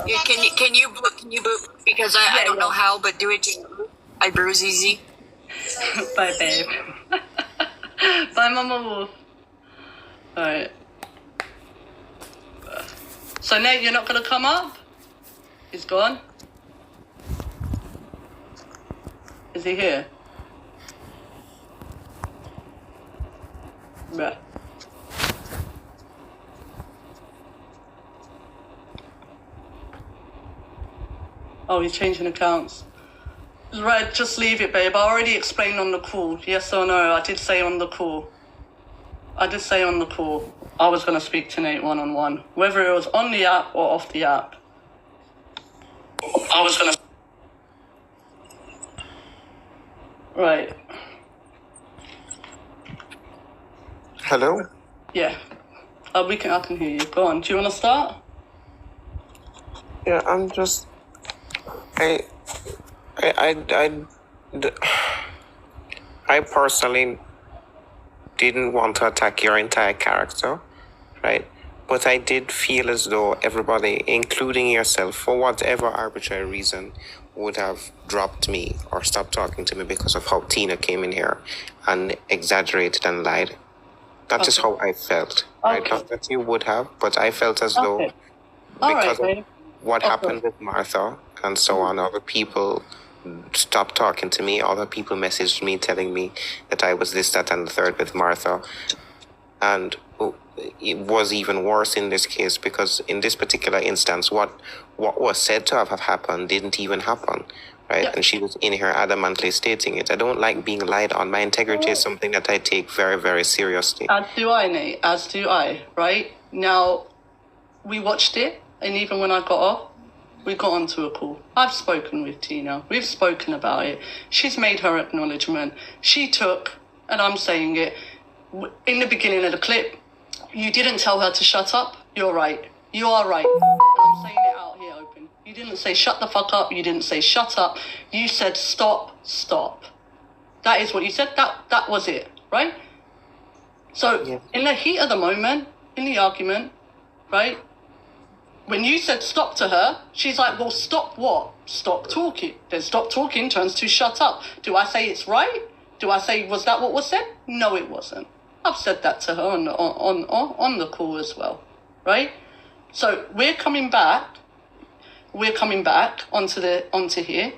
Yeah, can you boop? Because I don't know how, but do it. Just I bruise easy. Bye, babe. Bye, Mama Wolf. Alright. So Nate, you're not gonna come up? He's gone. Is he here? Bruh. Oh, he's changing accounts. Right, just leave it, babe. I already explained on the call. Yes or no? I did say on the call. I was going to speak to Nate one-on-one. Whether it was on the app or off the app. I was going to... Right. Hello? Yeah. I can hear you. Go on. Do you want to start? Yeah, I'm just... I personally didn't want to attack your entire character, right? But I did feel as though everybody, including yourself, for whatever arbitrary reason, would have dropped me or stopped talking to me because of how Tina came in here and exaggerated and lied. That is how I felt. I thought that you would have, but I felt as though because of what happened with Martha and so on, other people stopped talking to me. Other people messaged me telling me that I was this, that, and the third with Martha. And it was even worse in this case because in this particular instance, what was said to have happened didn't even happen, right? Yeah. And she was in here adamantly stating it. I don't like being lied on. My integrity is something that I take very, very seriously. As do I, Nate. As do I, right? Now, we watched it, and even when I got off, we got onto a call. I've spoken with Tina. We've spoken about it. She's made her acknowledgement. She took, and I'm saying it, in the beginning of the clip, you didn't tell her to shut up. You're right. You are right. I'm saying it out here open. You didn't say shut the fuck up. You didn't say shut up. You said stop. That is what you said. That was it, right? So in the heat of the moment, in the argument, right? When you said stop to her, she's like, well, stop what? Stop talking. Then stop talking turns to shut up. Do I say it's right? Do I say, was that what was said? No, it wasn't. I've said that to her on the call as well, right? So we're coming back onto here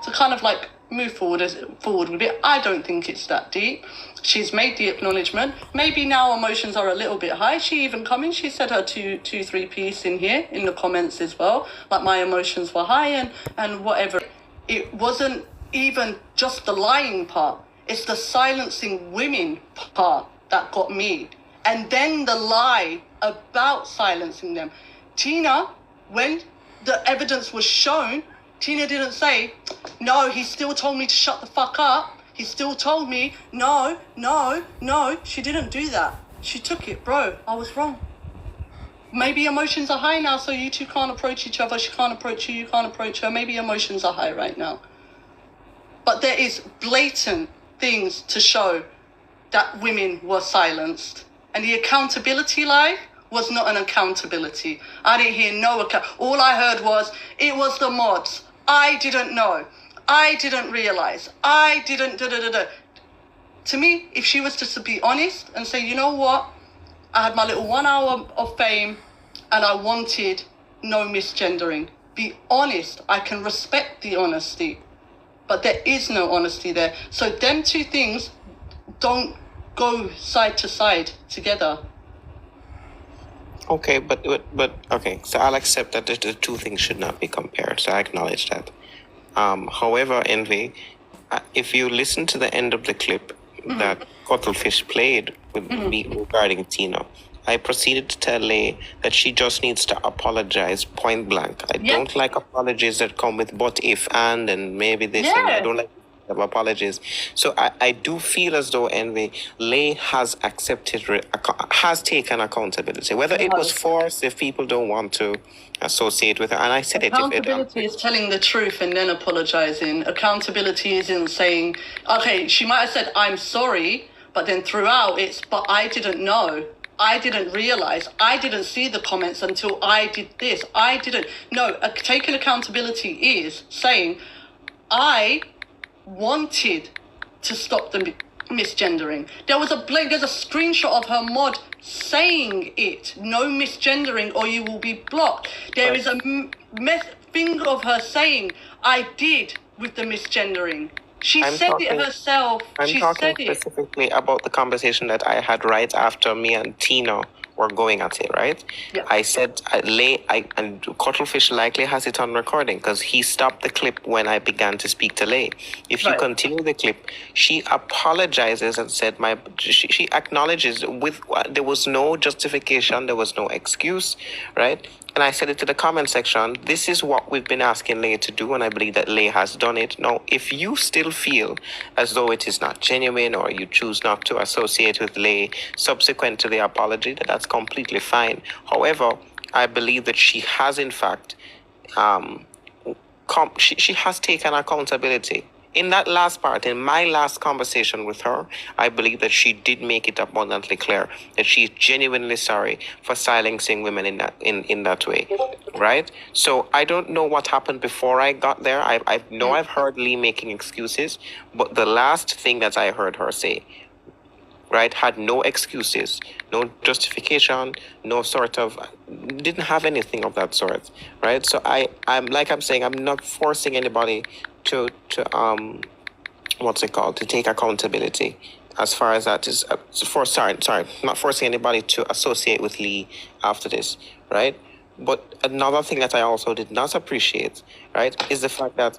to kind of like move forward with it. I don't think it's that deep. She's made the acknowledgement. Maybe now emotions are a little bit high. She even she said her two, three piece in here in the comments as well. Like my emotions were high and whatever. It wasn't even just the lying part. It's the silencing women part that got me. And then the lie about silencing them. Tina, when the evidence was shown, Tina didn't say, no, he still told me to shut the fuck up. He still told me, no. She didn't do that. She took it, bro. I was wrong. Maybe emotions are high now, so you two can't approach each other. She can't approach you, you can't approach her. Maybe emotions are high right now. But there is blatant things to show that women were silenced. And the accountability lie was not an accountability. I didn't hear no account. All I heard was, it was the mods. I didn't know. I didn't realize. I didn't da-da-da-da. To me, if she was to be honest and say, you know what? I had my little 1 hour of fame and I wanted no misgendering. Be honest. I can respect the honesty. But there is no honesty there. So them two things don't go side to side together. Okay, but okay, so I'll accept that the two things should not be compared. So I acknowledge that. However, Envy, if you listen to the end of the clip that Cuttlefish played with me regarding Tina, I proceeded to tell Lay that she just needs to apologize point blank. I don't like apologies that come with but if and maybe this and I don't like of apologies. So I do feel as though Envy Lay has has taken accountability, whether it was forced if people don't want to associate with her. And I said accountability is telling the truth and then apologizing. Accountability isn't saying, okay, she might have said I'm sorry, but then throughout it's but I didn't know. I didn't realize, I didn't see the comments until I did this. I didn't. No, taking accountability is saying, I wanted to stop the misgendering. There's a screenshot of her mod saying it. No misgendering or you will be blocked. There is a thing of her saying, I did with the misgendering. She said it herself. I'm talking specifically about the conversation that I had right after me and Tina were going at it, right? Yeah. I said, and Cuttlefish likely has it on recording because he stopped the clip when I began to speak to Lay. If you continue the clip, she apologizes and said, she acknowledges there was no justification, there was no excuse, right? And I said it to the comment section, this is what we've been asking Lay to do, and I believe that Lay has done it. Now, if you still feel as though it is not genuine or you choose not to associate with Lay subsequent to the apology, that's completely fine. However, I believe that she has, in fact, she has taken accountability. In that last part, in my last conversation with her, I believe that she did make it abundantly clear that she is genuinely sorry for silencing women in that way, right? So I don't know what happened before I got there. I know I've heard Lee making excuses, but the last thing that I heard her say, right, had no excuses, no justification, no sort of, didn't have anything of that sort, right? So I'm saying, I'm not forcing anybody to to take accountability as far as that is not forcing anybody to associate with Lee after this, right? But another thing that I also did not appreciate, right, is the fact that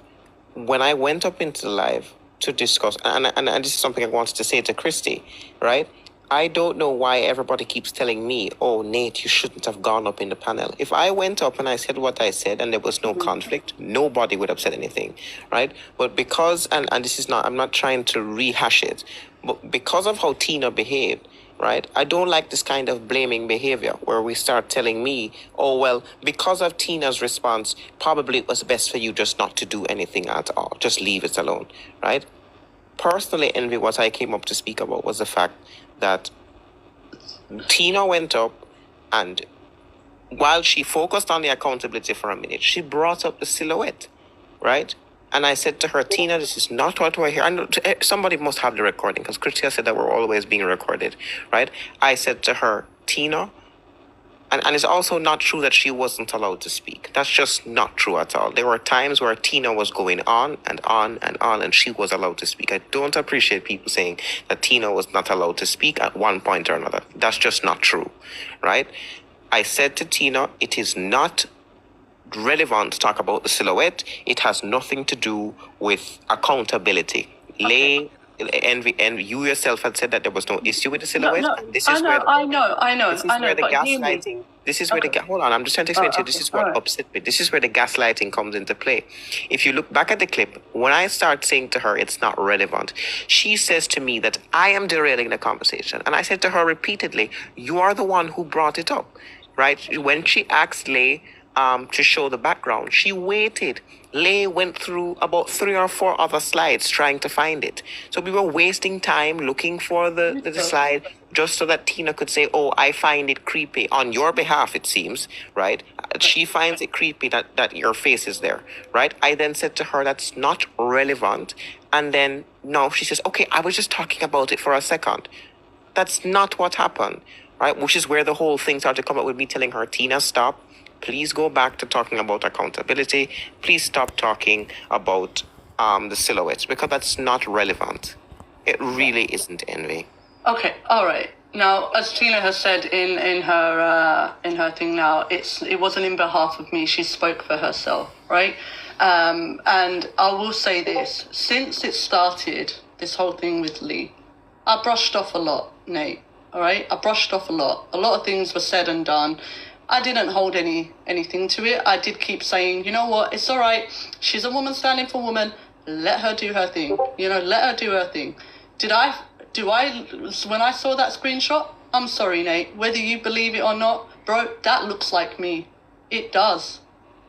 when I went up into the live to discuss, and this is something I wanted to say to Christy, right? I don't know why everybody keeps telling me, oh, Nate, you shouldn't have gone up in the panel. If I went up and I said what I said and there was no conflict, nobody would have said anything, right? But because, and this is not, I'm not trying to rehash it, but because of how Tina behaved, right? I don't like this kind of blaming behavior where we start telling me, oh, well, because of Tina's response, probably it was best for you just not to do anything at all. Just leave it alone, right? Personally, Envy, what I came up to speak about was the fact that Tina went up and while she focused on the accountability for a minute, she brought up the silhouette, right? And I said to her, Tina, this is not what we're here. I know somebody must have the recording because Christia said that we're always being recorded, right? I said to her, Tina, and it's also not true that she wasn't allowed to speak. That's just not true at all. There were times where Tina was going on and on and on, and she was allowed to speak. I don't appreciate people saying that Tina was not allowed to speak at one point or another. That's just not true, right? I said to Tina, it is not relevant to talk about the silhouette. It has nothing to do with accountability. Okay. Envy, and you yourself had said that there was no issue with the silhouette. No, and this is I know. This is where the gaslighting. This is where hold on. I'm just trying to explain to you. This is what upset me. This is where the gaslighting comes into play. If you look back at the clip, when I start saying to her, it's not relevant, she says to me that I am derailing the conversation, and I said to her repeatedly, you are the one who brought it up, right? When she asked Lay to show the background, she waited. Lay went through about 3 or 4 other slides trying to find it. So we were wasting time looking for the slide just so that Tina could say, oh, I find it creepy on your behalf, it seems, right? She finds it creepy that your face is there, right? I then said to her, that's not relevant. And then, no, she says, okay, I was just talking about it for a second. That's not what happened, right? Which is where the whole thing started to come up with me telling her, Tina, stop. Please go back to talking about accountability. Please stop talking about the silhouettes because that's not relevant. It really isn't, Envy. Okay, all right. Now, as Tina has said in her thing now, it wasn't in behalf of me. She spoke for herself, right? And I will say this: since it started, this whole thing with Lee, I brushed off a lot, Nate. All right, I brushed off a lot. A lot of things were said and done. I didn't hold anything to it. I did keep saying, you know what, it's all right. She's a woman standing for woman. Let her do her thing. Let her do her thing. When I saw that screenshot, I'm sorry, Nate, whether you believe it or not, bro, that looks like me. It does,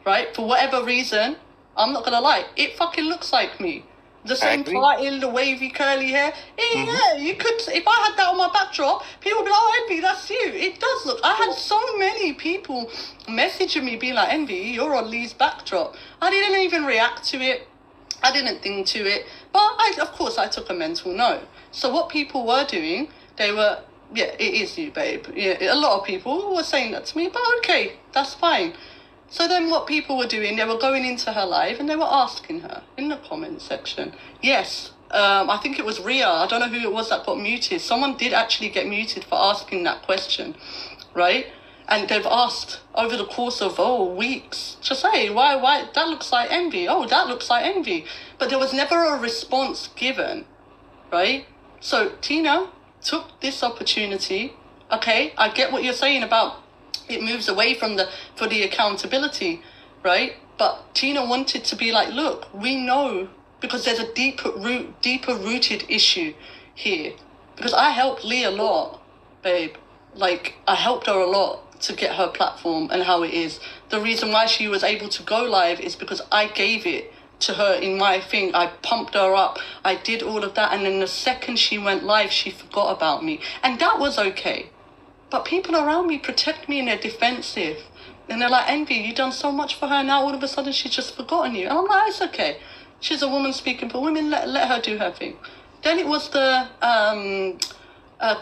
right? For whatever reason, I'm not going to lie. It fucking looks like me. The same agree. parting, the wavy curly hair. Yeah, you could. If I had that on my backdrop, people would be like, "Oh, Envy, that's you." It does look. I had so many people messaging me, being like, "Envy, you're on Lee's backdrop." I didn't even react to it. I didn't think to it, but of course, I took a mental note. So what people were doing, they were, yeah, it is you, babe. Yeah, a lot of people were saying that to me, but okay, that's fine. So then what people were doing, they were going into her live and they were asking her in the comment section. Yes, I think it was Ria. I don't know who it was that got muted. Someone did actually get muted for asking that question, right? And they've asked over the course of, weeks, to say, why, that looks like Envy. Oh, that looks like Envy. But there was never a response given, right? So Tina took this opportunity. Okay, I get what you're saying about it moves away from for the accountability, right? But Tina wanted to be like, look, we know, because there's a deeper rooted issue here. Because I helped Lee a lot, babe. Like, I helped her a lot to get her platform and how it is. The reason why she was able to go live is because I gave it to her in my thing. I pumped her up. I did all of that. And then the second she went live, she forgot about me. And that was okay. But people around me protect me and they're defensive. And they're like, Envy, you've done so much for her. Now all of a sudden she's just forgotten you. And I'm like, it's okay. She's a woman speaking for women. Let her do her thing. Then it was the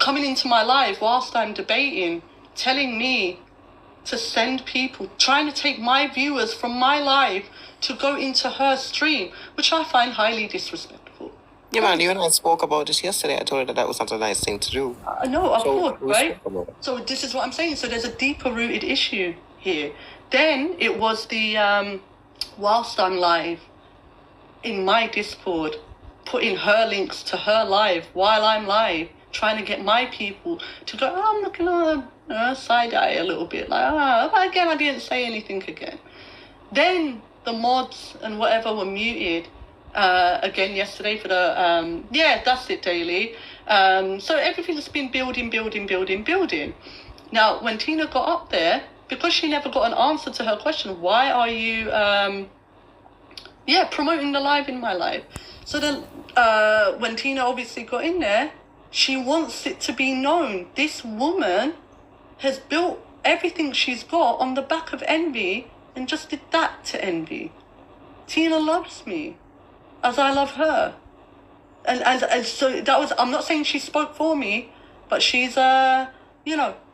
coming into my live whilst I'm debating, telling me to send people, trying to take my viewers from my live to go into her stream, which I find highly disrespectful. Yeah, man, you and I spoke about this yesterday. I told her that was not a nice thing to do. No, of course, we right? spoke about it. So this is what I'm saying. So there's a deeper rooted issue here. Then it was the, whilst I'm live, in my Discord, putting her links to her live while I'm live, trying to get my people to go, I'm looking at her side eye a little bit, like, but again, I didn't say anything again. Then the mods and whatever were muted again yesterday for the, that's it, Daily. So everything's been building. Now, when Tina got up there, because she never got an answer to her question, why are you, promoting the live in my life? So then when Tina obviously got in there, she wants it to be known. This woman has built everything she's got on the back of Envy and just did that to Envy. Tina loves me as I love her. And so that was, I'm not saying she spoke for me, but she's, for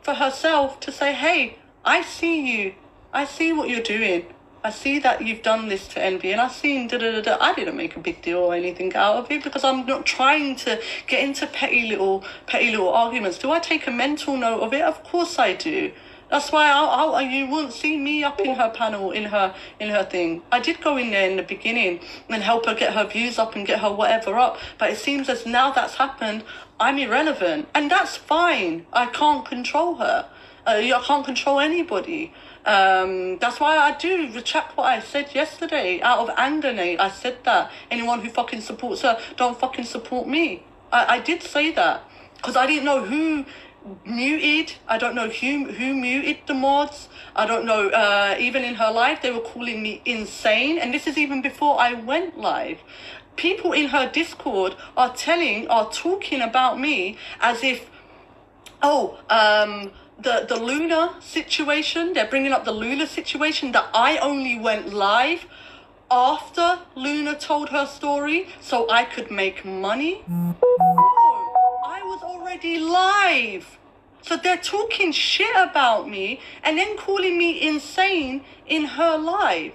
herself to say, hey, I see you. I see what you're doing. I see that you've done this to Envy, and I've seen da-da-da-da. I didn't make a big deal or anything out of it because I'm not trying to get into petty little arguments. Do I take a mental note of it? Of course I do. That's why you won't see me up in her panel, in her thing. I did go in there in the beginning and help her get her views up and get her whatever up. But it seems as now that's happened, I'm irrelevant. And that's fine. I can't control her. I can't control anybody. That's why I do retract what I said yesterday. Out of anger, Nate, I said that. Anyone who fucking supports her, don't fucking support me. I did say that. Because I didn't know who muted. I don't know who muted the mods. I don't know. Even in her live, they were calling me insane. And this is even before I went live. People in her Discord are talking about me as if, the Luna situation, they're bringing up the Luna situation, that I only went live after Luna told her story so I could make money. No, I was already live. So they're talking shit about me and then calling me insane in her live.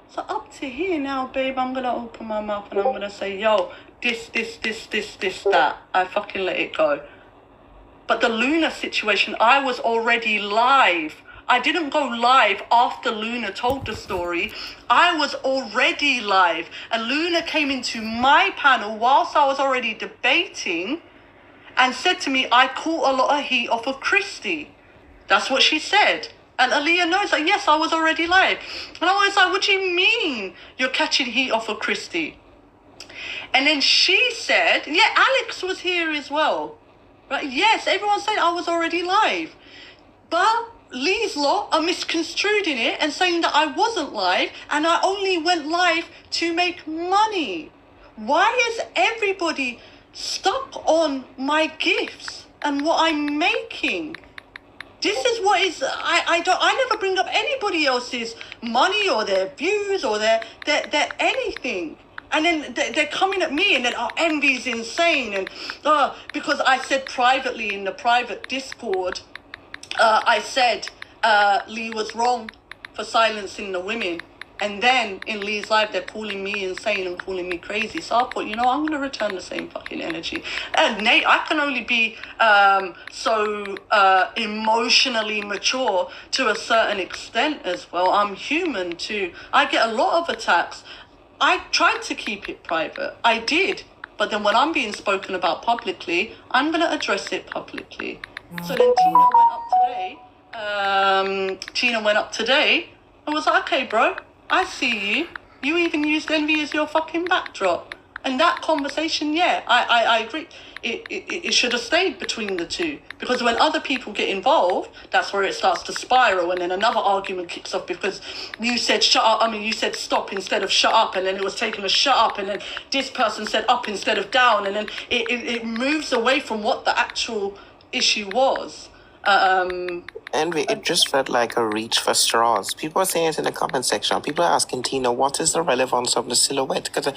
So up to here now, babe, I'm going to open my mouth and I'm going to say, yo, this, that. I fucking let it go. But the Luna situation, I was already live. I didn't go live after Luna told the story. I was already live. And Luna came into my panel whilst I was already debating and said to me, I caught a lot of heat off of Christy. That's what she said. And Aaliyah knows that, yes, I was already live. And I was like, what do you mean you're catching heat off of Christy? And then she said, yeah, Alex was here as well. Right? Yes, everyone said I was already live. But Lee's lot are misconstruing it and saying that I wasn't live and I only went live to make money. Why is everybody stuck on my gifts and what I'm making? This is what is, I never bring up anybody else's money or their views or their anything. And then they're coming at me and then, oh, Envy's insane. And because I said privately in the private Discord, I said Lee was wrong for silencing the women. And then in Lee's live, they're calling me insane and calling me crazy. So I thought, you know, I'm going to return the same fucking energy. And Nate, I can only be so emotionally mature to a certain extent as well. I'm human too. I get a lot of attacks. I tried to keep it private. I did. But then when I'm being spoken about publicly, I'm going to address it publicly. So then Tina went up today and was like, okay, bro, I see you. You even used Envy as your fucking backdrop. And that conversation, yeah, I agree. It should have stayed between the two. Because when other people get involved, that's where it starts to spiral. And then another argument kicks off because you said shut up. You said stop instead of shut up. And then it was taken as shut up. And then this person said up instead of down. And then it moves away from what the actual issue was. Envy, it just felt like a reach for straws. People are saying it in the comment section. People are asking Tina, what is the relevance of the silhouette? Because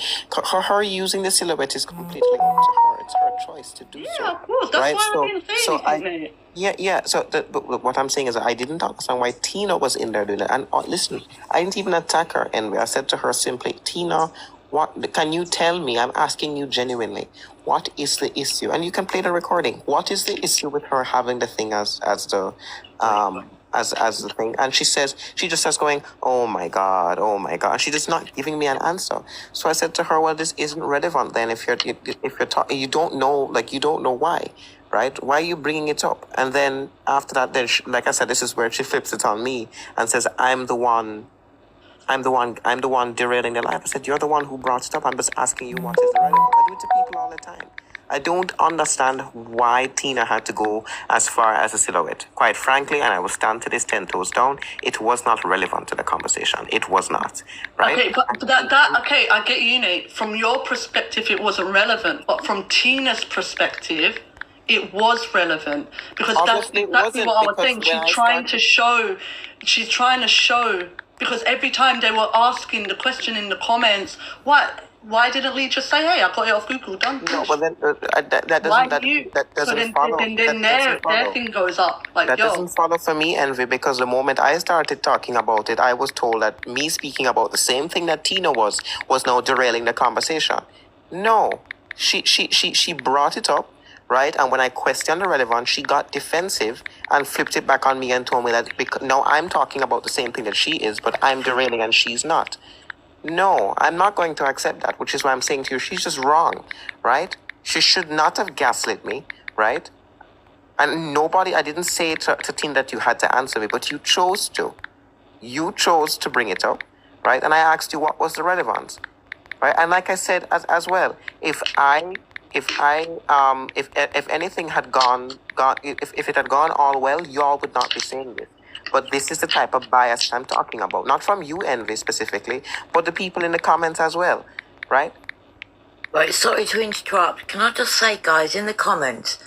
her using the silhouette is completely up to her. It's her choice to do so. Yeah, of course. That's why I didn't say anything, mate. Yeah. So but what I'm saying is I didn't understand why Tina was in there doing that. And listen, I didn't even attack her, Envy. I said to her simply, Tina, what can you tell me? I'm asking you genuinely. What is the issue? And you can play the recording. What is the issue with her having the thing as the thing? And she just starts going, oh my god. And she's just not giving me an answer. So I said to her, well, this isn't relevant then. If you're talking, you don't know why, right? Why are you bringing it up? And then after that, then like I said, this is where she flips it on me and says, I'm the one derailing their life. I said, you're the one who brought it up. I'm just asking you what is the relevance. I do it to people all the time. I don't understand why Tina had to go as far as a silhouette. Quite frankly, and I will stand to this 10 toes down, it was not relevant to the conversation. It was not. Right? Okay, but okay, I get you, Nate. From your perspective, it wasn't relevant. But from Tina's perspective, it was relevant. Because Obviously, that's exactly what I was saying. She's trying to show, because every time they were asking the question in the comments, why didn't Lee just say, hey, I got it off Google, done? No, but then that doesn't follow. Then their thing goes up. Like, that doesn't follow for me, Envy, because the moment I started talking about it, I was told that me speaking about the same thing that Tina was now derailing the conversation. No, she brought it up, right? And when I questioned the relevance, she got defensive and flipped it back on me and told me that now I'm talking about the same thing that she is, but I'm derailing and she's not. No, I'm not going to accept that, which is why I'm saying to you, she's just wrong, right? She should not have gaslit me, right? And I didn't say to Tina that you had to answer me, but you chose to. You chose to bring it up, right? And I asked you what was the relevance, right? And like I said as well, if anything had if it had gone all well, y'all would not be saying this. But this is the type of bias I'm talking about. Not from you, Envy, specifically, but the people in the comments as well, right? Right, sorry to interrupt. Can I just say, guys, in the comments,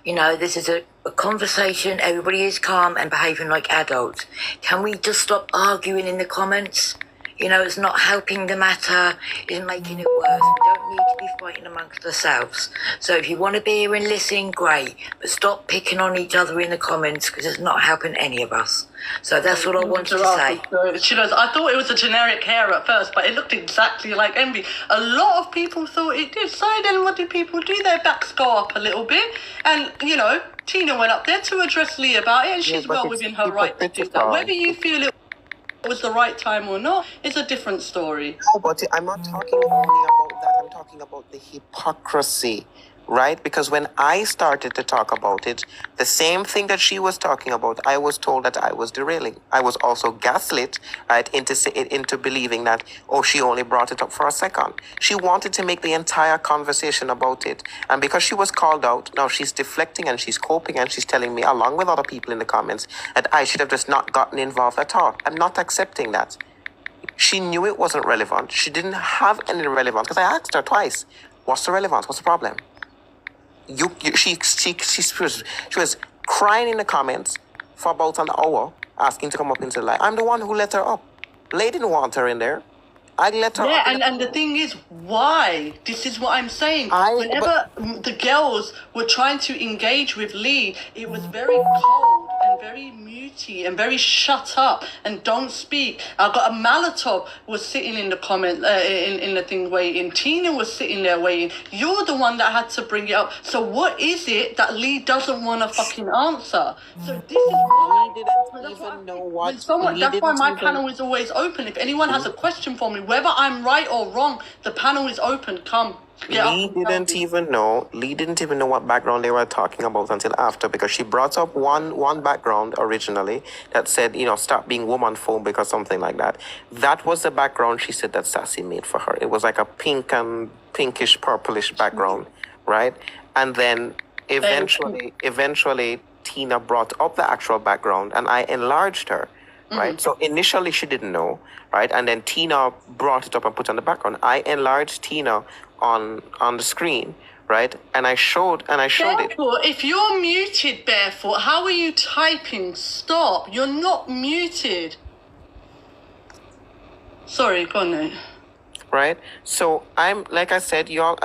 this is a conversation. Everybody is calm and behaving like adults. Can we just stop arguing in the comments? It's not helping the matter, it's making it worse. We don't need to be fighting amongst ourselves. So if you want to be here and listen, great. But stop picking on each other in the comments because it's not helping any of us. So that's what I wanted to say. She goes, I thought it was a generic hair at first, but it looked exactly like Envy. A lot of people thought it did. So then what did people do? Their backs go up a little bit. And, Tina went up there to address Lee about it, and she's well within her right to do that. Whether you feel it was the right time or not is a different story. No, but I'm not talking only about that. I'm talking about the hypocrisy, right? Because when I started to talk about it, the same thing that she was talking about, I was told that I was derailing. I was also gaslit, right, into believing that, she only brought it up for a second. She wanted to make the entire conversation about it. And because she was called out, now she's deflecting and she's coping and she's telling me, along with other people in the comments, that I should have just not gotten involved at all. I'm not accepting that. She knew it wasn't relevant. She didn't have any relevance because I asked her twice, "What's the relevance? What's the problem?" She was crying in the comments for about an hour, asking to come up into the live. I'm the one who let her up. Lay didn't want her in there. I let her Yeah, up. and the thing is, why? This is what I'm saying. Whenever the girls were trying to engage with Lee, it was very cold and very muty and very shut up and don't speak. I got a Malatov was sitting in the comment in the thing waiting. Tina was sitting there waiting. You're the one that had to bring it up. So what is it that Lee doesn't want to fucking answer? So this is why. Lee didn't even know what. That's why my panel is always open. If anyone has a question for me, whether I'm right or wrong, the panel is open. Come. Lee didn't even know what background they were talking about until after, because she brought up one background originally that said, stop being woman-phobic or something like that. That was the background she said that Sassy made for her. It was like a pink and pinkish purplish background, right? And then eventually Tina brought up the actual background and I enlarged her. Right. So initially she didn't know, right? And then Tina brought it up and put it on the background. I enlarged Tina on the screen, right? And I showed it. If you're muted, Barefoot, how are you typing? Stop. You're not muted. Sorry, go on now. Right. So I'm, like I said, y'all,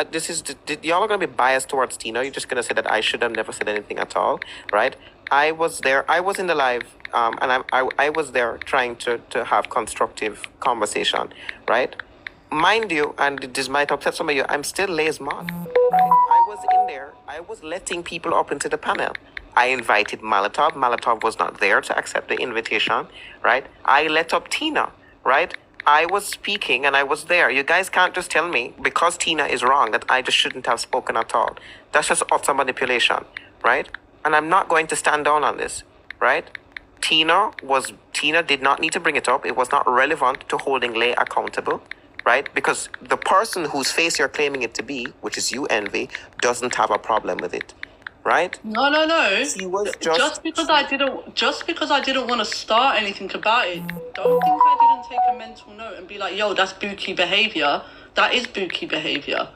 y'all are gonna be biased towards Tina. You're just gonna say that I should have never said anything at all, right? I was there. I was in the live, and I was there trying to have constructive conversation, right? Mind you, and this might upset some of you, I'm still Lay's mom, right? I was in there. I was letting people up into the panel. I invited Malatov. Malatov was not there to accept the invitation, right? I let up Tina, right? I was speaking and I was there. You guys can't just tell me because Tina is wrong that I just shouldn't have spoken at all. That's just utter manipulation, right? And I'm not going to stand down on this, right? Tina did not need to bring it up. It was not relevant to holding Lay accountable, right? Because the person whose face you're claiming it to be, which is you, Envy, doesn't have a problem with it, right? No. She was just because I didn't want to start anything about it. Don't think I didn't take a mental note and be like, yo, that's bookie behavior. That is bookie behavior.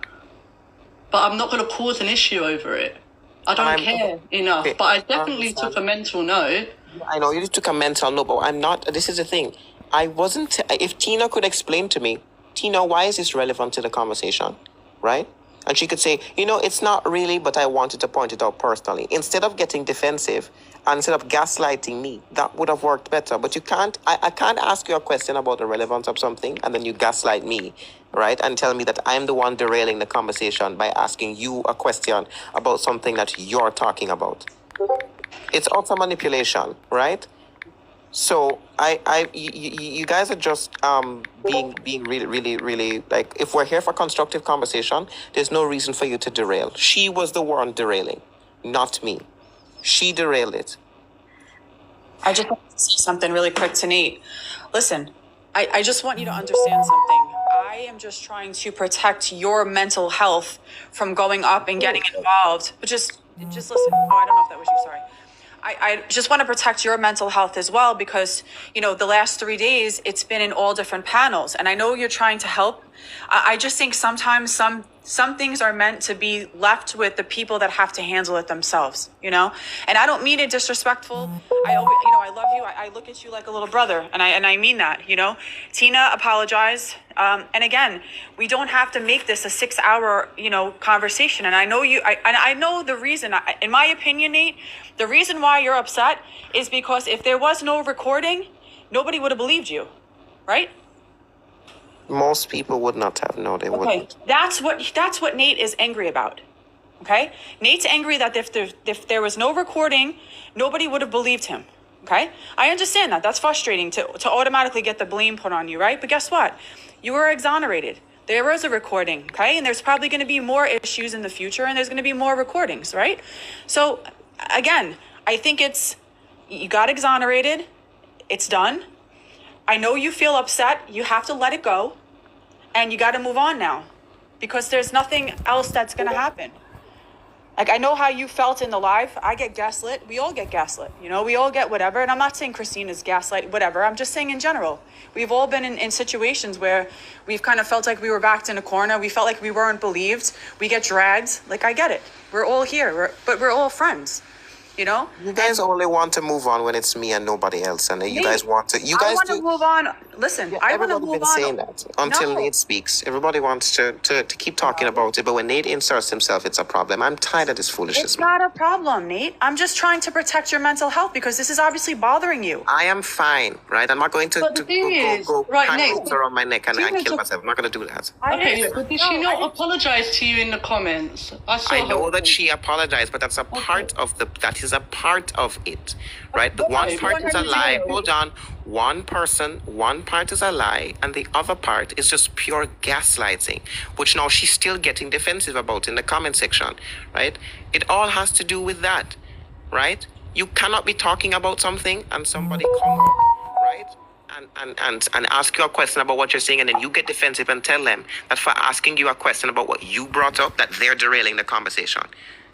But I'm not going to cause an issue over it. I don't care enough. Okay, but I definitely took a mental note. I know you took a mental note, but I'm not. This is the thing. I wasn't. If Tina could explain to me, Tina, why is this relevant to the conversation, right? And she could say, it's not really, but I wanted to point it out personally. Instead of getting defensive, and instead of gaslighting me, that would have worked better. But you can't, I can't ask you a question about the relevance of something, and then you gaslight me, right? And tell me that I'm the one derailing the conversation by asking you a question about something that you're talking about. It's also manipulation, right? So you guys are just being really like, if we're here for constructive conversation, there's no reason for you to derail. She was the one derailing, not me. She derailed it. I just want to say something really quick to Nate. Listen, I just want you to understand something. I am just trying to protect your mental health from going up and getting involved. But just listen. Oh, I don't know if that was you. Sorry. I just want to protect your mental health as well because, the last 3 days, it's been in all different panels. And I know you're trying to help. I just think sometimes some things are meant to be left with the people that have to handle it themselves, And I don't mean it disrespectful. I always, I love you. I look at you like a little brother. And I mean that, Tina, apologize. And again, we don't have to make this a 6-hour, conversation. And I know I know the reason, in my opinion, Nate, the reason why you're upset is because if there was no recording, nobody would have believed you, right? Most people would not have. No, they wouldn't. That's what Nate is angry about. Okay? Nate's angry that if there was no recording, nobody would have believed him. Okay? I understand that. That's frustrating to automatically get the blame put on you, right? But guess what? You were exonerated. There was a recording, okay? And there's probably going to be more issues in the future, and there's going to be more recordings, right? So, again, I think you got exonerated. It's done. I know you feel upset. You have to let it go. And you got to move on now because there's nothing else that's going to happen. Like, I know how you felt in the live. I get gaslit. We all get gaslit. You know, we all get whatever. And I'm not saying Christina's gaslight, whatever. I'm just saying in general. We've all been in situations where we've kind of felt like we were backed in a corner. We felt like we weren't believed. We get dragged. Like, I get it. We're all here, but we're all friends. You know? You guys only want to move on when it's me and nobody else, and you guys want to. You I guys want do. to move on. Listen, I want to Everybody's move been on. saying that until No. Nate speaks. Everybody wants to keep talking about it, but when Nate inserts himself, it's a problem. I'm tired of this foolishness. It's not a problem, Nate. I'm just trying to protect your mental health because this is obviously bothering you. I am fine, right? I'm not going to, But the thing is, go right, hang Nate, ropes around my neck and Tina kill took- myself. I'm not going to do that. Okay, but did she not apologize to you in the comments? I know that she apologized, but that's a part of that is a part of it, right? The one part is a lie. Hold on. One part is a lie, and the other part is just pure gaslighting, which now she's still getting defensive about in the comment section, right? It all has to do with that, right? You cannot be talking about something and somebody come up, right? And ask you a question about what you're saying, and then you get defensive and tell them that for asking you a question about what you brought up, that they're derailing the conversation.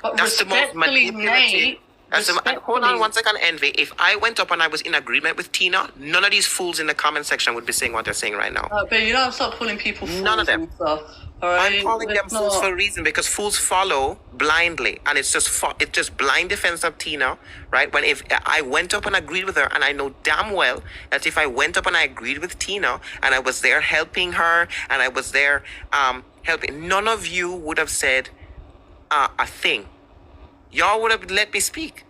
But That's the most respectfully, manipulative. Nate, And hold on one second, Envy. If I went up and I was in agreement with Tina, none of these fools in the comment section would be saying what they're saying right now. But you don't stop calling people fools. None of them. And stuff, all right? I'm calling them Let's fools not- for a reason, because fools follow blindly, and it's just blind defense of Tina, right? When if I went up and agreed with her, and I know damn well that if I went up and I agreed with Tina and I was there helping her and I was there helping, none of you would have said a thing. Y'all would have let me speak.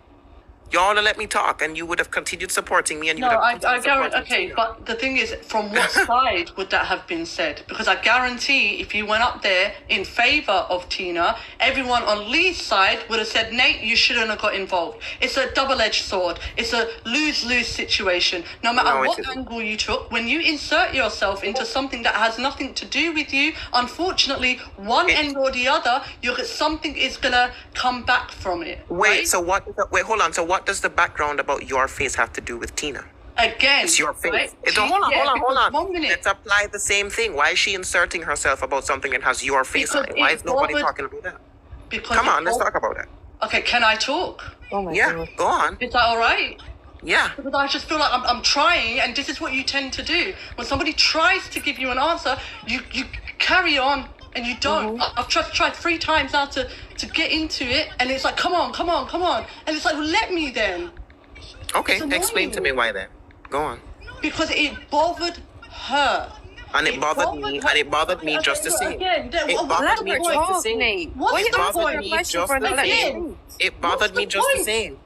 Y'all would have let me talk, and you would have continued supporting me, and you No, would have I continued guarantee. supporting Okay, Tina. but the thing is, from what side would that have been said? Because I guarantee, if you went up there in favor of Tina, everyone on Lee's side would have said, "Nate, you shouldn't have got involved." It's a double-edged sword. It's a lose-lose situation. No matter No, it what isn't. angle you took, when you insert yourself into something that has nothing to do with you, unfortunately, one end or the other, something is gonna come back from it. Wait, right? so what? Wait, hold on. So what does the background about your face have to do with Tina? Again, It's your face. right? Hold on. because 1 minute. Let's apply the same thing. Why is she inserting herself about something that has your face on Because it? Why it is nobody bothered- talking about that? Because Come it on, let's bothered- talk about that. Okay, can I talk? Yeah, go on. Is that all right? Yeah. Because I just feel like I'm trying, and this is what you tend to do. When somebody tries to give you an answer, you carry on, and you don't. I've tried 3 times now to get into it, and it's like, come on. And it's like, well, let me then. Okay, It's annoying. explain to me why then. Go on. Because it bothered her. And it bothered me, her. and it bothered me Okay, just the look, same. Again, It bothered me just the same. What's It the bothered point? me just the same. It bothered me the just the point? same.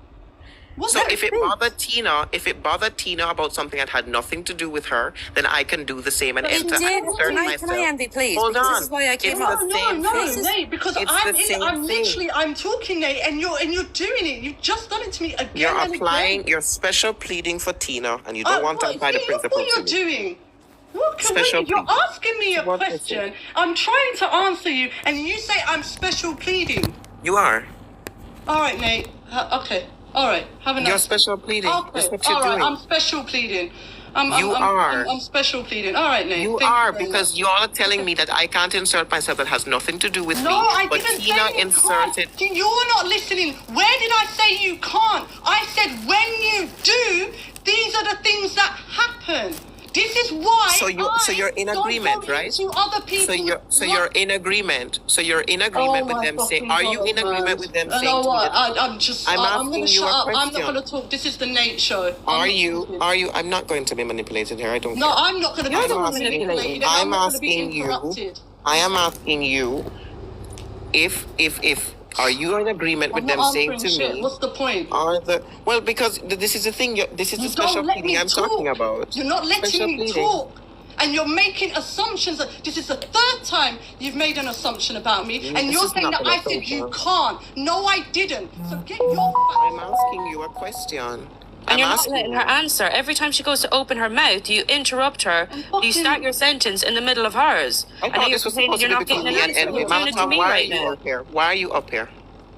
What's So the if it point? bothered Tina about something that had nothing to do with her, then I can do the same and But enter she did. and insert Can I, myself. Envy, please? Hold Because on. This is why I came It's up. the same thing. Nate, because It's the same I'm thing. literally, I'm talking, Nate, and you're doing it. You've just done it to me again You're and applying again. your special pleading for Tina, and you don't want to What- apply the look principle what you're to me. doing. Look, Special you're pleading. asking me a What is question. it? I'm trying to answer you, and you say I'm special pleading. You are. All right, Nate. Okay. All right. Have a nice. You're special pleading. Okay. That's what you're All right. doing. I'm special pleading. You are. I'm special pleading. All right, Nate. You Thank are, very because much. you are telling me that I can't insert myself. That has nothing to do with No, me. I But didn't Tina say you inserted. can't. You're not listening. Where did I say you can't? I said when you do, these are the things that happen. This is why. So you're in don't agreement, go right? into other people's So you're in agreement. So you're in agreement with them saying. Are you in agreement with them saying? You know to me what? that- I'm asking going to you shut a up. I'm not question. going to talk. This is the Nate show. Are you? I'm not going to be manipulated here. I don't. No, care. I'm not going to be You're the one manipulated. manipulating. and I'm not gonna be asking you. interrupted. I am asking you. If are you in agreement with I'm them not saying answering to shit. me? What's the point? Well, because this is the thing. This is the You special don't let pleading me I'm talk. talking about. You're not letting Special me pleading. talk. And you're making assumptions. This is the 3rd time you've made an assumption about me. And This you're is saying not that an I said you assumption. can't. No, I didn't. So get your I'm facts. asking you a question. And you're not asking letting you. her answer. Every time she goes to open her mouth, you interrupt her. I'm You start fucking- your sentence in the middle of hers. I And thought you're this was complaining supposed to you're be not getting between an me and answer. Envy. You're doing it to Malachi, me why are right you now. up here? Why are you up here?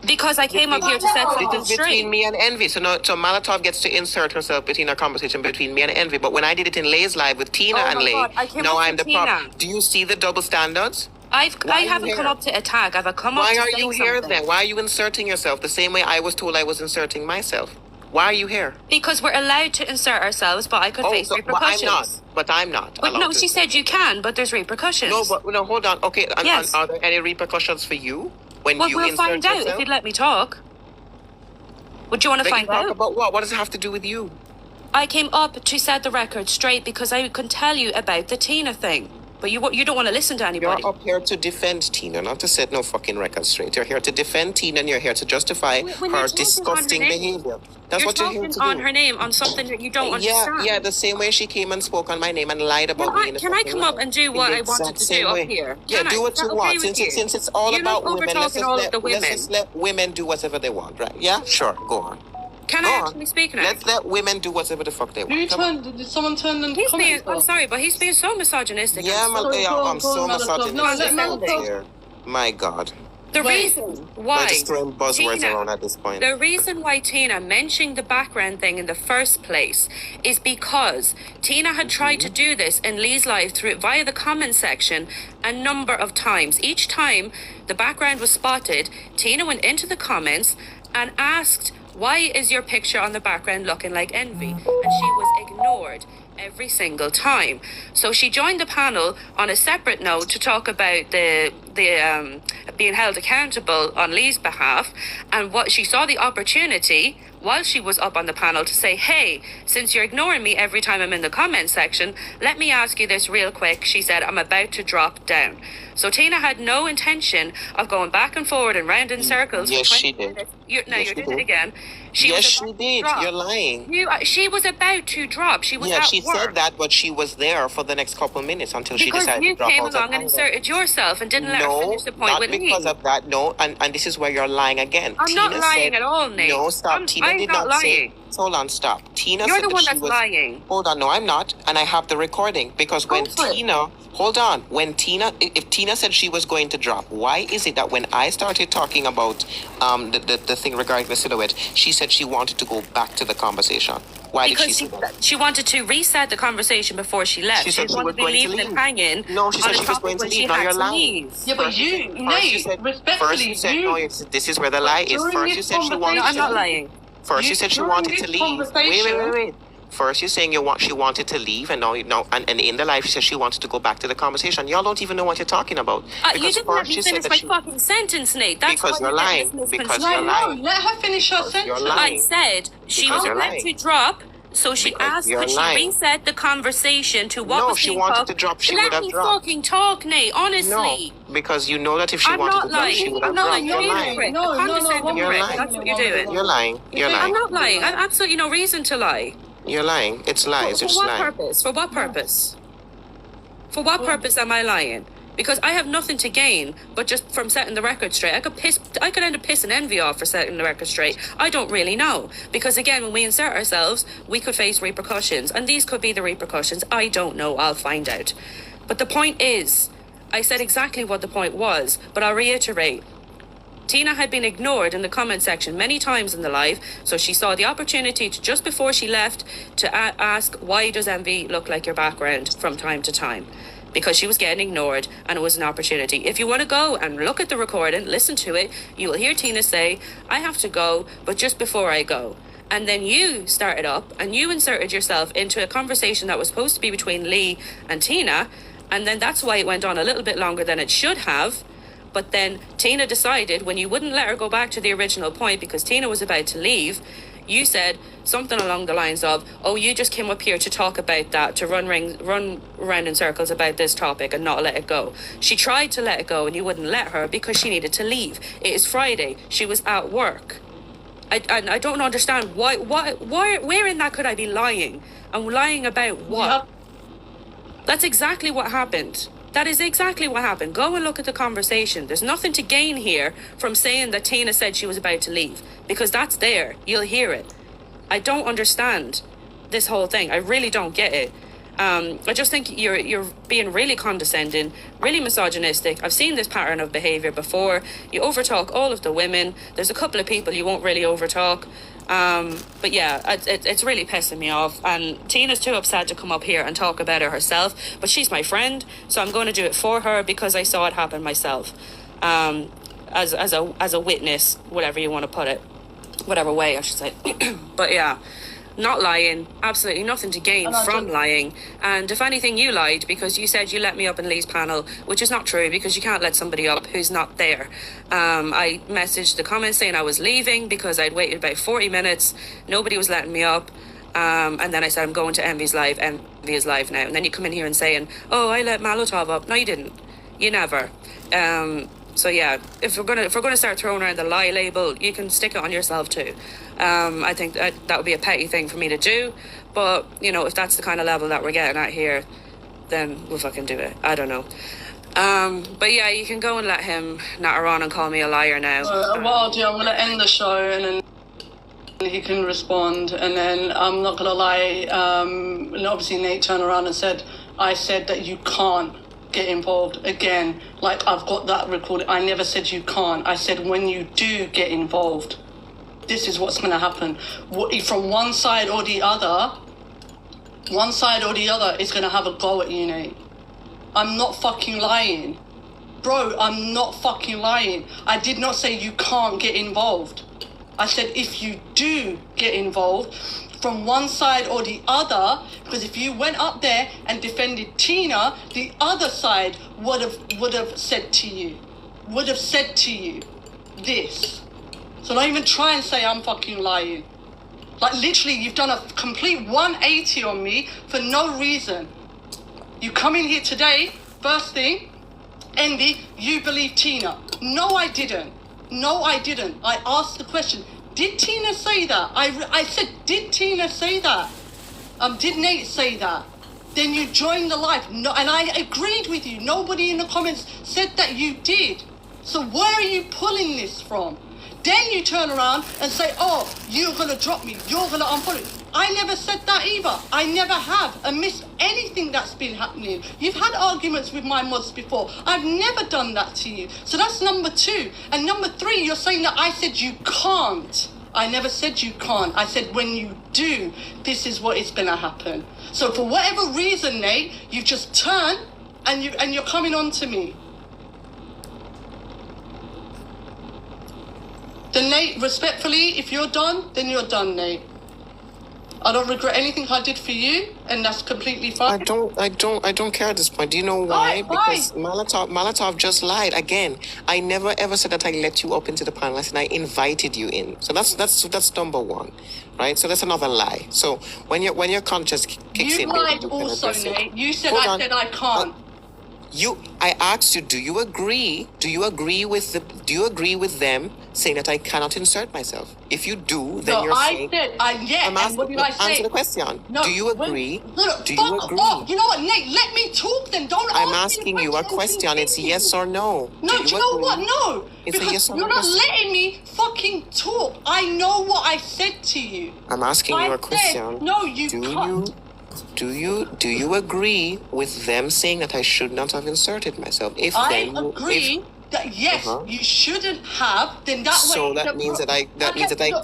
Because I came up here to set This something is between straight. me and Envy. So Malatov gets to insert herself between a conversation between me and Envy. But when I did it in Lay's live with Tina Oh and my Lay, God, I came now up I'm with the problem. Tina. Do you see the double standards? Why I are you haven't here? come up to attack. I've come up Why to are say you here something. then? Why are you inserting yourself the same way I was told I was inserting myself? Why are you here? Because we're allowed to insert ourselves, but I could face But repercussions. I'm not. But I'm not. But allowed no, to she insert said you can, but there's repercussions. No, but no, hold on. Okay, and Yes. are there any repercussions for you when Well, you we'll insert find out yourself? if you'd let me talk. Would you want to Let you find talk out? about what? What does it have to do with you? I came up to set the record straight because I can tell you about the Tina thing. But you don't want to listen to anybody. You're up here to defend Tina, not to set no fucking record straight. You're here to defend Tina and you're here to justify When you're her talking disgusting on her name, behavior. That's you're what you're here talking to do. on her name on something that you don't understand. Yeah, the same way she came and spoke on my name and lied about me. Can I come up and do what I wanted to do up here? Yeah, Can do I? what Is that you okay want. with you? Since it's all You're about not women, let's over-talking just, all let, of the let's women. just let women do whatever they want, right? Yeah, sure, go on. Can Go I on. actually speak now? Let's let women do whatever the fuck they want. Who Come on. turned? Did someone turn the He's being, comments I'm off? sorry, but he's being so misogynistic. Yeah, and so- I'm so Malachi. No, let misogynistic Malachi. here. My God. The Wait. reason They're why just throwing buzzwords Tina- around at this point. The reason why Tina mentioned the background thing in the first place is because Tina had tried to do this in Lee's life via the comment section a number of times. Each time the background was spotted, Tina went into the comments and asked, "Why is your picture on the background looking like Envyy?" And she was ignored every single time. So she joined the panel on a separate note to talk about the being held accountable on Lee's behalf, and what she saw the opportunity while she was up on the panel to say, "Hey, since you're ignoring me every time I'm in the comment section, let me ask you this real quick." She said, "I'm about to drop down." So Tina had no intention of going back and forward and round in circles. Yes, for 20 she did. minutes. Yes, You're she doing did. it again. She Yes, was she about to did. drop. You're lying. She was about to drop. She was Yeah, at she work. said that, but she was there for the next couple minutes until she Because decided you to drop came out along of and anger. inserted yourself and didn't let her No, finish the point not with because me. of that. No, and this is where you're lying again. I'm not Tina lying said- at all, Nate. No, stop. Tina I'm did not not say. lying. Hold on, stop. Tina You're said the that one she that's was lying. Hold on, no, I'm not, and I have the recording because when for it. Tina, hold on, when Tina, if Tina said she was going to drop, why is it that when I started talking about the thing regarding the silhouette, she said she wanted to go back to the conversation? Why did she Because say that? she wanted to reset the conversation before she left. She said didn't she want was to be going to leaving leave. and hanging. No, she on said a she was topic going to when leave. she Now had you're to lying. leave. Yeah, but First you, said- Nate, respectfully, First you said, you. no, this is where the lie is. During First this you said she wanted No, I'm to not leave. lying. First you said she During wanted this to leave. Wait. conversation- First you're saying she wanted to leave, and now and in the life she said she wanted to go back to the conversation. Y'all don't even know what you're talking about. You didn't let me finish my fucking sentence, Nate. That's Because why you're you're lying. getting this Because misconstrued. you're lying. No, let her finish her Because you're sentence. lying. I said she Because was you're about lying. to drop, so she Because asked, you're could she lying. reset the conversation to what No, was she being wanted talked? to drop, she Let would have me dropped. fucking talk, Nate. No, Honestly, because you know that if she I'm wanted not to drop, she lying. would I'm have not dropped. lying. You're You're lying. incorrect. No, A condescending one You're prick. lying. That's what you're doing. You're lying. You're I'm lying. not lying. I have absolutely no reason to lie. You're lying. It's lies. For It's what lying. purpose? For what purpose? For what purpose am I lying? Because I have nothing to gain but just from setting the record straight. I could end up pissing Envy off for setting the record straight. I don't really know. Because again, when we insert ourselves, we could face repercussions. And these could be the repercussions. I don't know. I'll find out. But the point is, I said exactly what the point was, but I'll reiterate. Tina had been ignored in the comment section many times in the live, so she saw the opportunity to, just before she left, to ask, why does Envy look like your background from time to time? Because she was getting ignored and it was an opportunity. If you want to go and look at the recording, listen to it, you will hear Tina say, I have to go, but just before I go. And then you started up and you inserted yourself into a conversation that was supposed to be between Lee and Tina, and then that's why it went on a little bit longer than it should have. But then Tina decided, when you wouldn't let her go back to the original point because Tina was about to leave, you said something along the lines of, oh, you just came up here to talk about that, to run around in circles about this topic and not let it go. She tried to let it go and you wouldn't let her because she needed to leave. It is Friday. She was at work. I don't understand where in that could I be lying? I'm lying about what? Yep. That's exactly what happened. That is exactly what happened. Go and look at the conversation. There's nothing to gain here from saying that Tina said she was about to leave, because that's there. You'll hear it. I don't understand this whole thing. I really don't get it. I just think you're being really condescending, really misogynistic. I've seen this pattern of behavior before. You overtalk all of the women. There's a couple of people you won't really overtalk. But yeah, it's really pissing me off. And Tina's too upset to come up here and talk about it herself. But she's my friend, so I'm going to do it for her because I saw it happen myself. As a witness, whatever you want to put it, whatever way I should say. But yeah, not lying, absolutely nothing to gain from lying. And if anything, you lied because you said you let me up in Lee's panel, which is not true because you can't let somebody up who's not there. I messaged the comments saying I was leaving because I'd waited about 40 minutes. Nobody was letting me up. And then I said, I'm going to Envy's live. Envy is live now. And then you come in here and saying, oh, I let Molotov up. No, you didn't. You never. So yeah, if we're gonna start throwing around the lie label, you can stick it on yourself too. I think that would be a petty thing for me to do, but you know, if that's the kind of level that we're getting at here, then we'll fucking do it. I don't know. But yeah, you can go and let him natter on and call me a liar now. What I'll do, I'm gonna end the show and then he can respond, and then I'm not gonna lie. And obviously Nate turned around and said, I said that you can't get involved again. Like, I've got that recorded. I never said you can't. I said when you do get involved, this is what's going to happen. From one side or the other is going to have a go at you, Nate. I'm not fucking lying. Bro, I'm not fucking lying. I did not say you can't get involved. I said if you do get involved, from one side or the other, because if you went up there and defended Tina, the other side would have said to you this. So don't even try and say I'm fucking lying. Like, literally, you've done a complete 180 on me for no reason. You come in here today, first thing, Envy, you believe Tina. No, I didn't. I asked the question, did Tina say that? I said, did Tina say that? Did Nate say that? Then you joined the live. No, and I agreed with you. Nobody in the comments said that you did. So where are you pulling this from? Then you turn around and say, oh, you're going to drop me. You're going to unfollow. I never said that either. I never have amidst anything that's been happening. You've had arguments with my mods before. I've never done that to you. So that's number 2. And number 3, you're saying that I said you can't. I never said you can't. I said when you do, this is what is going to happen. So for whatever reason, Nate, you've just turned and you're coming on to me. Then Nate, respectfully, if you're done, then you're done, Nate. I don't regret anything I did for you, and that's completely fine. I don't care at this point. Do you know why? Because Molotov just lied again. I never ever said that I let you up into the panel. I said I invited you in. So that's number 1, right? So that's another lie. So when your conscience kicks in, you lied also, Nate. You said I said I can't. I asked you, do you agree with them saying that I cannot insert myself? If you do, then you're saying... I'm asking, what did I say? Answer the question. No, do you agree? Do you agree? Oh, you know what, Nate? Let me talk then. I'm asking you a question. It's yes or no. No, do you know what? No. It's a yes or no. You're not letting me fucking talk. I know what I said to you. I'm asking you a question. No, you can't. Do you agree with them saying that I should not have inserted myself? I agree that yes, you shouldn't have. Then that way. So that means that I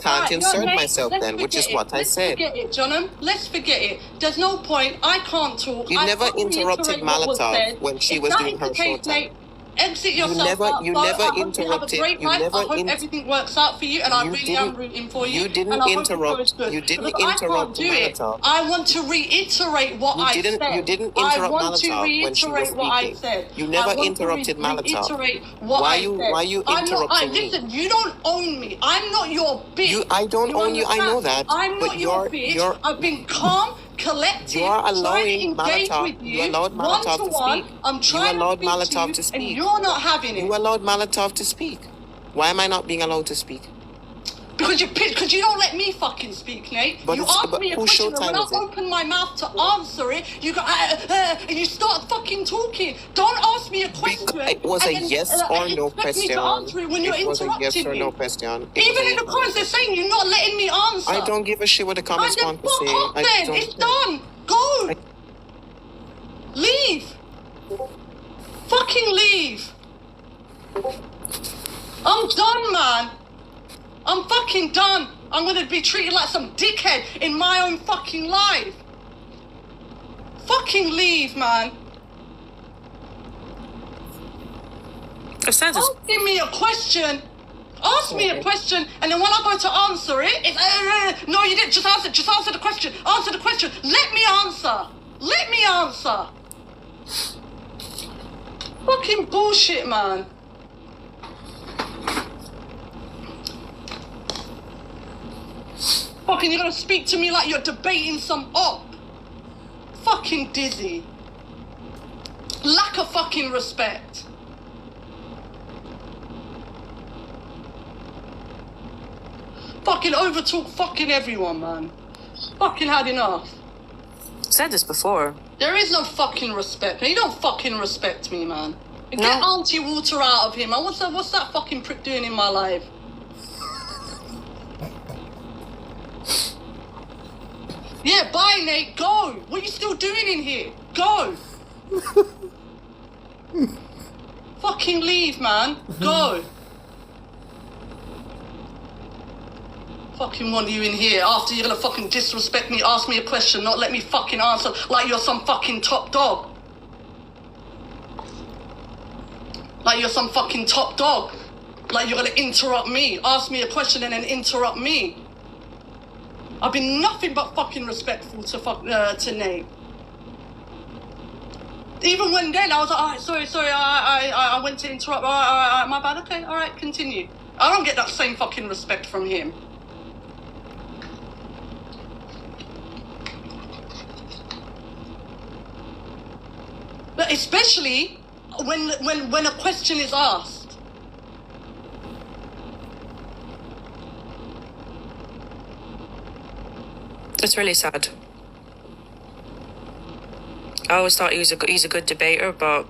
can't insert myself then, which is what I said. Let's forget it, Johnham. Let's forget it. There's no point. I can't talk. You never interrupted Molotov when she was doing her show time. Exit yourself. You never interrupted. I hope everything works out for you, and I really am rooting for you. You didn't interrupt. You didn't interrupt Molotov. I want to reiterate what I said. You didn't interrupt Molotov when she was speaking. You never interrupted Molotov. Why you interrupting me? Listen, you don't own me. I'm not your bitch. I don't own you. I know that. I'm not your bitch. I've been calm. Collective, you are allowing Molotov. You allowed Molotov to speak. You allowed Molotov to speak. And you're not having it. You allowed Molotov to speak. Why am I not being allowed to speak? Because you don't let me fucking speak, Nate. You ask me a question, and when I open my mouth to answer it, you go and you start fucking talking. Don't ask me a question. It was a yes or no question. It was a yes or no question. Even in the comments, they're saying you're not letting me answer. I don't give a shit what the comments want to say. Then it's done. Go. Leave. Fucking leave. I'm done, man. I'm fucking done. I'm gonna be treated like some dickhead in my own fucking life. Fucking leave, man. Asking me a question. Ask me a question, and then when I go to answer it, it's no, you didn't. Just answer the question. Answer the question. Let me answer. Let me answer. Fucking bullshit, man. Fucking, you're gonna speak to me like you're debating some op. Fucking dizzy. Lack of fucking respect. Fucking overtalk fucking everyone, man. Fucking had enough. Said this before. There is no fucking respect. You don't fucking respect me, man. No. Get Auntie Water out of him. What's that fucking prick doing in my life? Yeah, bye, Nate. Go. What are you still doing in here? Go. Fucking leave, man. Go. Fucking want you in here after you're gonna fucking disrespect me, ask me a question, not let me fucking answer like you're some fucking top dog. Like you're some fucking top dog. Like you're gonna interrupt me, ask me a question and then interrupt me. I've been nothing but fucking respectful to Nate. Even when then I was like, alright, sorry, I went to interrupt. Alright, my bad. Okay, alright, continue. I don't get that same fucking respect from him. But especially when a question is asked. It's really sad. I always thought he's a good debater, but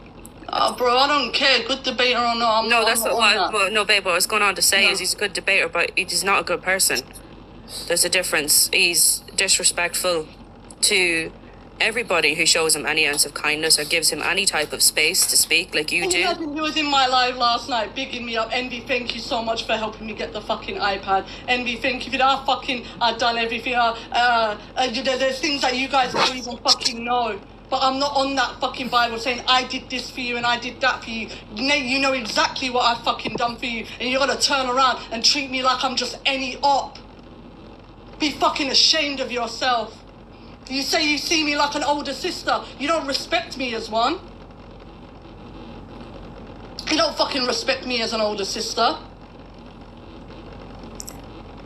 Bro, I don't care, good debater or not. no, that's not what. No, babe. What I was going on to say is he's a good debater, but he's not a good person. There's a difference. He's disrespectful to everybody who shows him any ounce of kindness or gives him any type of space to speak, like you do. He was in my live last night, bigging me up. Envy, thank you so much for helping me get the fucking iPad. Envy, thank you. I've done everything. There's things that you guys don't even fucking know. But I'm not on that fucking Bible saying I did this for you and I did that for you. Nate, you know exactly what I've fucking done for you, and you're gonna turn around and treat me like I'm just any op. Be fucking ashamed of yourself. You say you see me like an older sister. You don't respect me as one. You don't fucking respect me as an older sister.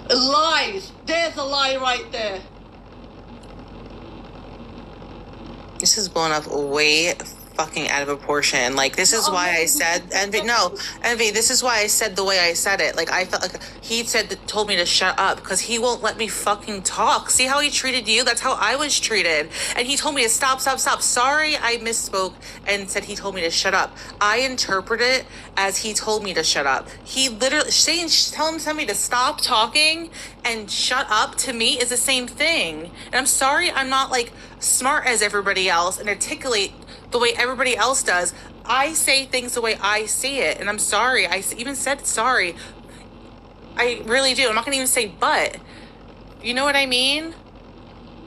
Lies. There's a lie right there. This is blown up way fucking out of proportion. Like, this is why I said, Envy, this is why I said the way I said it. Like, I felt like he told me to shut up because he won't let me fucking talk. See how he treated you? That's how I was treated. And he told me to stop. Sorry, I misspoke and said he told me to shut up. I interpret it as he told me to shut up. He literally telling me to stop talking and shut up to me is the same thing. And I'm sorry I'm not like smart as everybody else and articulate the way everybody else does. I say things the way I see it, and I'm sorry. I even said sorry. I really do. I'm not gonna even say but. You know what I mean?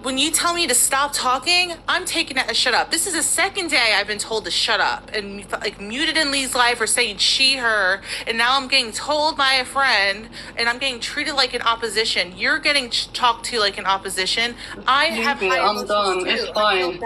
When you tell me to stop talking, I'm taking it as shut up. This is the second day I've been told to shut up and like muted in Lee's live for saying she, her, and now I'm getting told by a friend and I'm getting treated like an opposition. You're getting talked to like an opposition. I'm done. It's fine.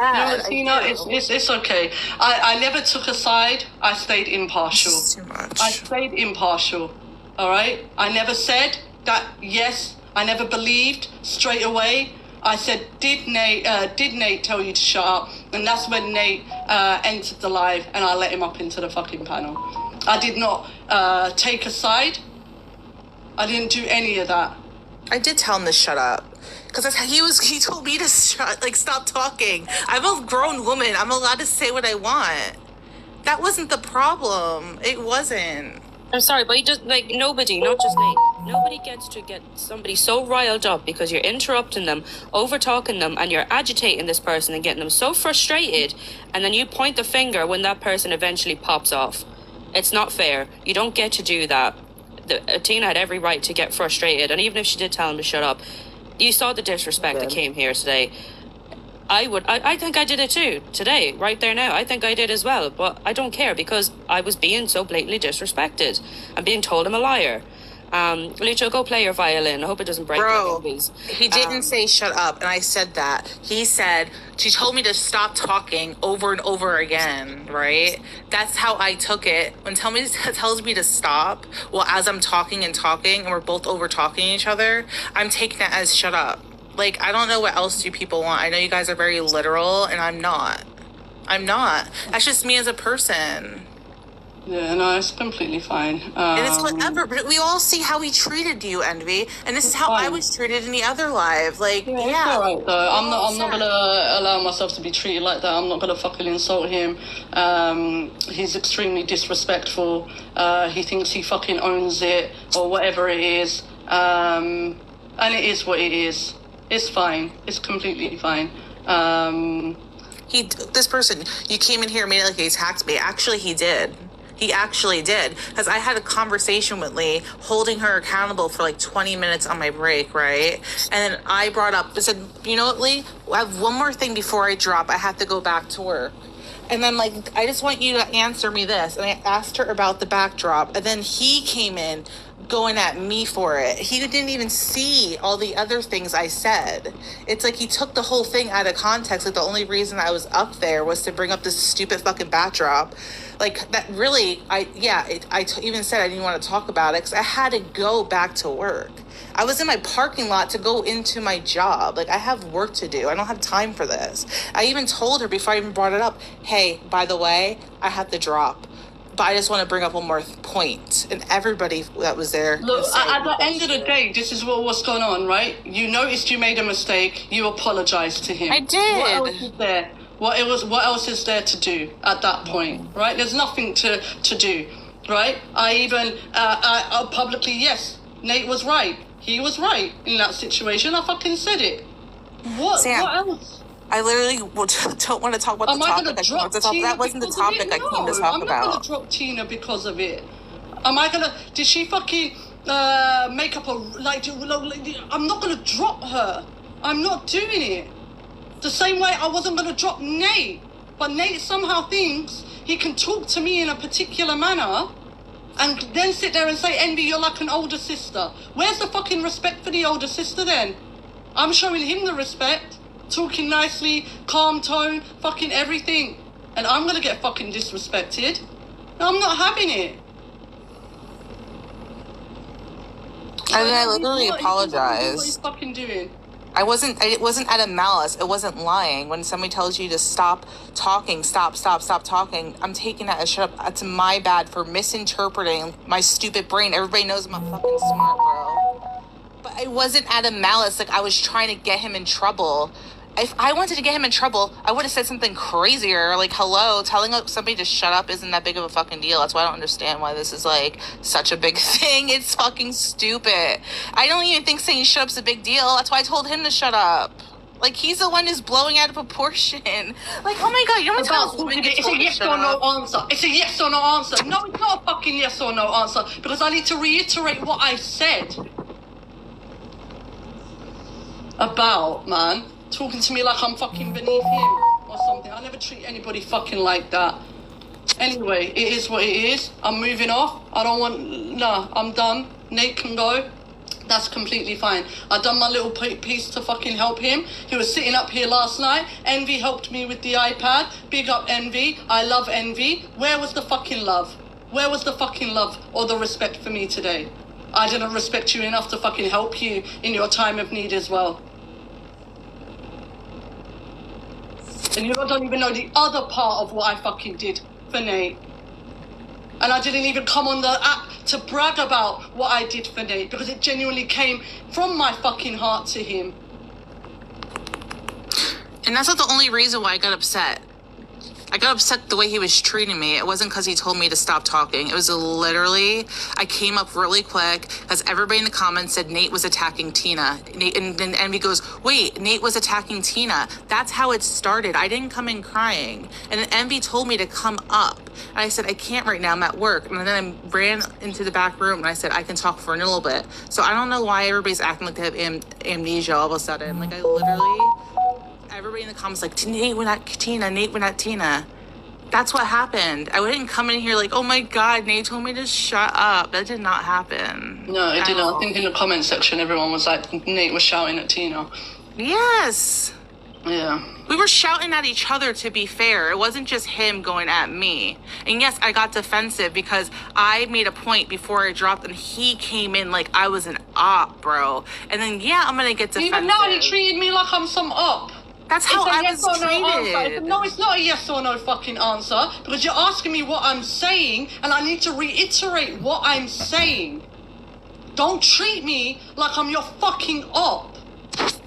It's okay. I never took a side. I stayed impartial. This is too much. I stayed impartial. All right. I never said that. Yes. I never believed straight away. I said, did Nate tell you to shut up? And that's when Nate entered the live and I let him up into the fucking panel. I did not take a side. I didn't do any of that. I did tell him to shut up. Because he told me to stop talking. I'm a grown woman. I'm allowed to say what I want. That wasn't the problem. It wasn't. I'm sorry, but nobody, not just Nate, nobody gets to get somebody so riled up because you're interrupting them, over-talking them, and you're agitating this person and getting them so frustrated, and then you point the finger when that person eventually pops off. It's not fair. You don't get to do that. Tina had every right to get frustrated, and even if she did tell him to shut up, you saw the disrespect that came here today. I think I did it too today, right there now. I think I did as well, but I don't care because I was being so blatantly disrespected. I'm being told I'm a liar. Lucho, go play your violin. I hope it doesn't break. Bro, he didn't say shut up, and I said that. He said, she told me to stop talking over and over again, right? That's how I took it. When tells me to stop, well, as I'm talking and we're both over talking each other, I'm taking it as shut up. Like, I don't know what else you people want. I know you guys are very literal, and I'm not. That's just me as a person. Yeah, no, it's completely fine. And it's whatever, but we all see how he treated you, Envy, and this is how I was treated in the other life. Like, It's all right, though. I'm not gonna allow myself to be treated like that. I'm not gonna fucking insult him. He's extremely disrespectful. He thinks he fucking owns it or whatever it is. And it is what it is. It's fine. It's completely fine. This person, you came in here and made it like he attacked me. Actually, he did. He actually did. Because I had a conversation with Lee, holding her accountable for like 20 minutes on my break, right? And then I brought up, I said, you know what, Lee? I have one more thing before I drop. I have to go back to work. And then, like, I just want you to answer me this. And I asked her about the backdrop. And then he came in going at me for it. He didn't even see all the other things I said. It's like he took the whole thing out of context. Like, the only reason I was up there was to bring up this stupid fucking backdrop. Like, that really, I even said I didn't want to talk about it because I had to go back to work. I was in my parking lot to go into my job. Like, I have work to do. I don't have time for this. I even told her before I even brought it up, hey, by the way, I have to drop. But I just want to bring up one more point. And everybody that was there. Look, at the end of the day, this is what's going on, right? You noticed you made a mistake. You apologized to him. I did. What else is there? What else is there to do at that point, right? There's nothing to do, right? I even publicly, yes, Nate was right. He was right in that situation. I fucking said it. What? Sam, what else? I literally don't want to talk about the topic. That wasn't the topic I came to talk about. I'm not going to drop Tina because of it. Did she fucking make up I'm not going to drop her. I'm not doing it. The same way I wasn't going to drop Nate. But Nate somehow thinks he can talk to me in a particular manner and then sit there and say, Envy, you're like an older sister. Where's the fucking respect for the older sister then? I'm showing him the respect. Talking nicely, calm tone, fucking everything. And I'm gonna get fucking disrespected. No, I'm not having it. I mean, I literally apologized. What are you fucking doing? It wasn't out of malice. It wasn't lying. When somebody tells you to stop talking, stop talking, I'm taking that as shut up. That's my bad for misinterpreting my stupid brain. Everybody knows I'm fucking smart, bro. But it wasn't out of malice. Like, I was trying to get him in trouble. If I wanted to get him in trouble, I would have said something crazier. Like, hello, telling somebody to shut up isn't that big of a fucking deal. That's why I don't understand why this is, like, such a big thing. It's fucking stupid. I don't even think saying shut up's a big deal. That's why I told him to shut up. Like, he's the one who's blowing out of proportion. Like, oh my god, you don't want to tell us women it's a yes or no answer. It's a yes or no answer. No, it's not a fucking yes or no answer. Because I need to reiterate what I said. About, man. Talking to me like I'm fucking beneath him or something. I never treat anybody fucking like that. Anyway, it is what it is. I'm moving off. I'm done. Nate can go. That's completely fine. I've done my little piece to fucking help him. He was sitting up here last night. Envy helped me with the iPad. Big up Envy. I love Envy. Where was the fucking love? Where was the fucking love or the respect for me today? I didn't respect you enough to fucking help you in your time of need as well. And you don't even know the other part of what I fucking did for Nate. And I didn't even come on the app to brag about what I did for Nate because it genuinely came from my fucking heart to him. And that's not the only reason why I got upset. I got upset the way he was treating me. It wasn't because he told me to stop talking. It was literally, I came up really quick because everybody in the comments said Nate was attacking Tina. Nate, and then Envy goes, wait, Nate was attacking Tina. That's how it started. I didn't come in crying. And then Envy told me to come up. And I said, I can't right now, I'm at work. And then I ran into the back room and I said, I can talk for a little bit. So I don't know why everybody's acting like they have amnesia all of a sudden. Like I literally, everybody in the comments like, Nate went at Tina, Nate went at Tina. That's what happened. I wouldn't come in here like, oh my God, Nate told me to shut up. That did not happen. No, it didn't. I think in the comment section, everyone was like, Nate was shouting at Tina. Yes. Yeah. We were shouting at each other, to be fair. It wasn't just him going at me. And yes, I got defensive because I made a point before I dropped and he came in like I was an op, bro. And then, yeah, I'm going to get defensive. Even now, he treated me like I'm some op. That's how I was treated. No, it's not a yes or no fucking answer because you're asking me what I'm saying and I need to reiterate what I'm saying. Don't treat me like I'm your fucking op.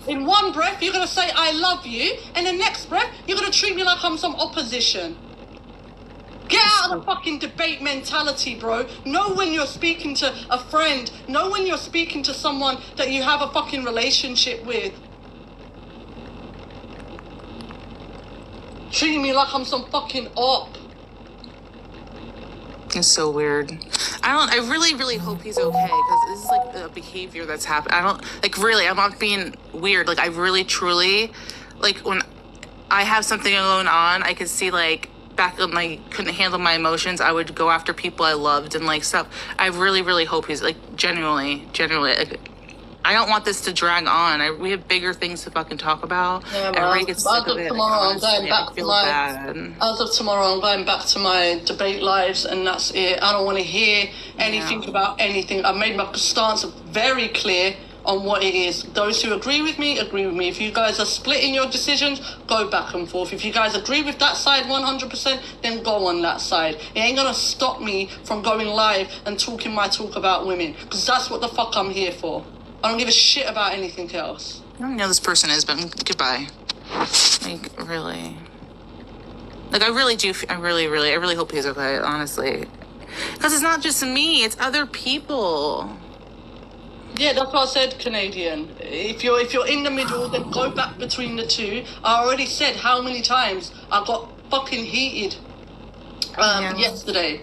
In one breath, you're going to say I love you, and the next breath, you're going to treat me like I'm some opposition. Get out of the fucking debate mentality, bro. Know when you're speaking to a friend. Know when you're speaking to someone that you have a fucking relationship with. Treating me like I'm some fucking op. It's so weird. I really, really hope he's okay because this is like a behavior that's happened. I'm not being weird. Like, I really, truly, like, when I have something going on, I could see, like, back when I couldn't handle my emotions, I would go after people I loved and, like, stuff. I really, really hope he's, like, genuinely, like, I don't want this to drag on. We have bigger things to fucking talk about. Yeah, Everybody gets sick of it. Tomorrow, I'm going back I feel bad. As of tomorrow, I'm going back to my debate lives, and that's it. I don't want to hear anything about anything. I've made my stance very clear on what it is. Those who agree with me, agree with me. If you guys are splitting your decisions, go back and forth. If you guys agree with that side 100%, then go on that side. It ain't gonna stop me from going live and talking my talk about women, because that's what the fuck I'm here for. I don't give a shit about anything else. I don't know who this person is, but goodbye. Like, really. Like, I really hope he's okay, honestly. Because it's not just me, it's other people. Yeah, that's what I said, Canadian. If you're in the middle, then go back between the two. I already said how many times I got fucking heated yesterday.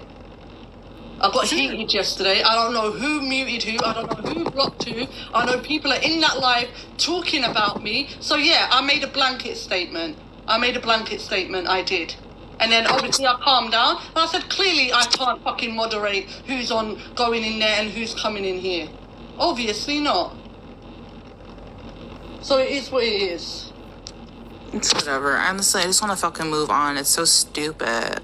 I got heated yesterday. I don't know who muted who. I don't know who blocked who. I know people are in that live talking about me. So yeah, I made a blanket statement. I did. And then obviously I calmed down. And I said, clearly I can't fucking moderate who's on going in there and who's coming in here. Obviously not. So it is what it is. It's whatever. Honestly, I just want to fucking move on. It's so stupid.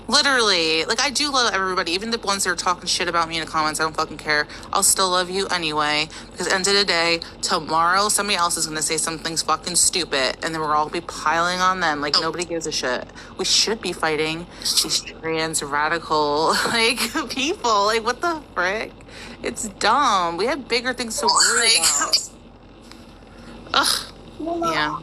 Literally, like, I do love everybody, even the ones that are talking shit about me in the comments. I don't fucking care. I'll still love you anyway, because at the end of the day, tomorrow somebody else is gonna say something's fucking stupid, and then we're all be piling on them like nobody gives a shit. We should be fighting these trans radical like people. Like, what the frick? It's dumb. We have bigger things to worry about. Ugh. Yeah.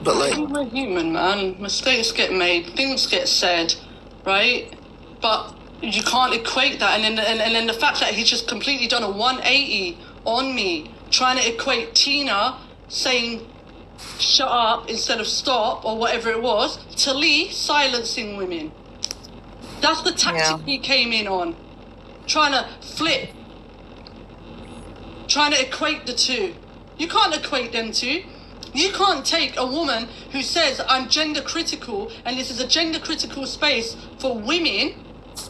But like, We're human, man. Mistakes get made, things get said, right? But you can't equate that. And then the fact that he's just completely done a 180 on me, trying to equate Tina saying shut up instead of stop or whatever it was, to Lee silencing women. That's the tactic he came in on. Trying to flip. Trying to equate the two. You can't equate them two. You can't take a woman who says I'm gender critical and this is a gender critical space for women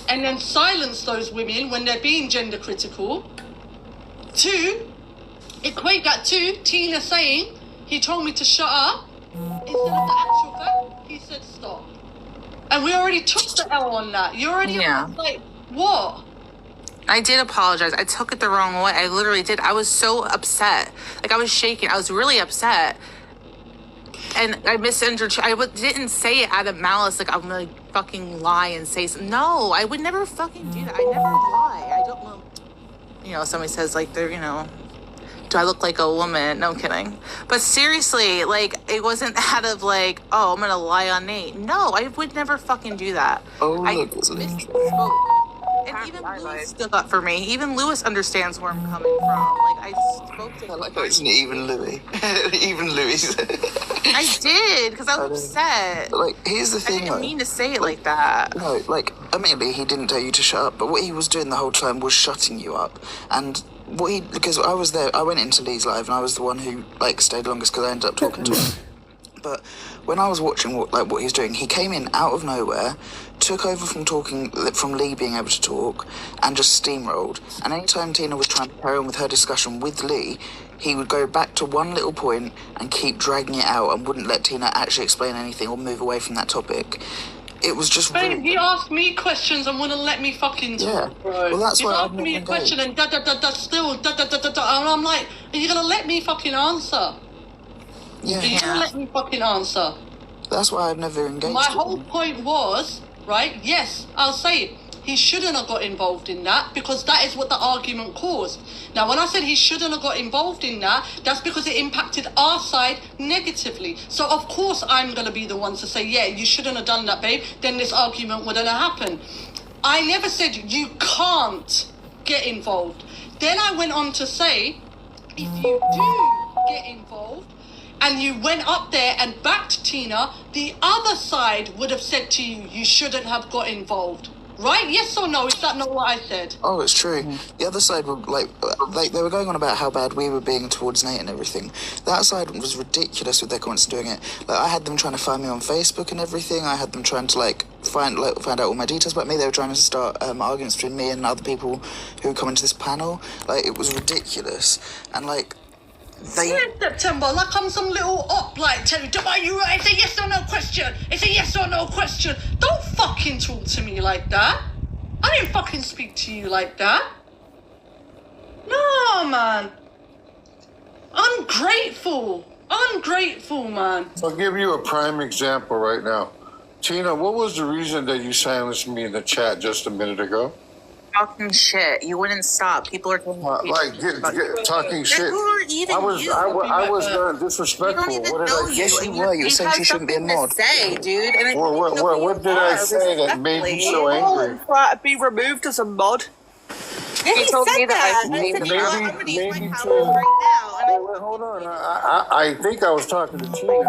and then silence those women when they're being gender critical. Two, equate that to Tina saying he told me to shut up instead of the actual fact he said stop. And we already took the L on that. You already like, what? I did apologize. I took it the wrong way. I literally did. I was so upset. Like, I was shaking. I was really upset. And I misunderstood. Didn't say it out of malice. Like, I'm going to fucking lie and say something. No, I would never fucking do that. I never lie. I don't know. You know, somebody says, like, they're, you know, do I look like a woman? No, I'm kidding. But seriously, like, it wasn't out of like, oh, I'm gonna lie on Nate. No, I would never fucking do that. Oh, I look. misspoke. And even Lewis stood up for me. Even Lewis understands where I'm coming from. Like, I spoke to I him. like how it's even Louis. Even Louis. I did, because I was upset. Like, here's the I thing, didn't mean to say it like that. No, like, admittedly, he didn't tell you to shut up, but what he was doing the whole time was shutting you up. And because I was there, I went into Lee's live, and I was the one who, like, stayed longest because I ended up talking to him. But when I was watching what he was doing, he came in out of nowhere, took over from Lee being able to talk, and just steamrolled. And anytime Tina was trying to carry on with her discussion with Lee, he would go back to one little point and keep dragging it out and wouldn't let Tina actually explain anything or move away from that topic. It was just Babe, he asked me questions and wouldn't let me fucking talk, Yeah. bro. Well, that's He's why I've asking never me a engaged. question and and I'm like, are you gonna let me fucking answer? Yeah. Are you gonna let me fucking answer? That's why I've never engaged. My him. whole point was, right, yes, I'll say it. He shouldn't have got involved in that because that is what the argument caused. Now, when I said he shouldn't have got involved in that, that's because it impacted our side negatively. So, of course, I'm going to be the one to say, yeah, you shouldn't have done that, babe. Then this argument wouldn't have happened. I never said you can't get involved. Then I went on to say, if you do get involved, and you went up there and backed Tina, the other side would have said to you, you shouldn't have got involved. Right? Yes or no? Is that not what I said? Oh, it's true. The other side were like they were going on about how bad we were being towards Nate and everything. That side was ridiculous with their comments doing it. Like, I had them trying to find me on Facebook and everything. I had them trying to find out all my details about me. They were trying to start arguments between me and other people who come into this panel. Like, it was ridiculous. And In September, like I'm some little op, like, tell you, are you right? It's a yes or no question. It's a yes or no question. Don't fucking talk to me like that. I didn't fucking speak to you like that. No, man. Ungrateful, man. I'll give you a prime example right now. Tina, what was the reason that you silenced me in the chat just a minute ago? Talking shit. You wouldn't stop. People are talking Talking shit. Who are even I was disrespectful. You don't even What did know I you. Yes, you were. You were saying she shouldn't be a mod. Say, dude. And What did I say that made you so angry? Be removed as a mod. Yeah, he told said me that that. I I said, maybe- I'm gonna use maybe my to- powers right now. And Wait, hold on. I think I was talking to Tina. who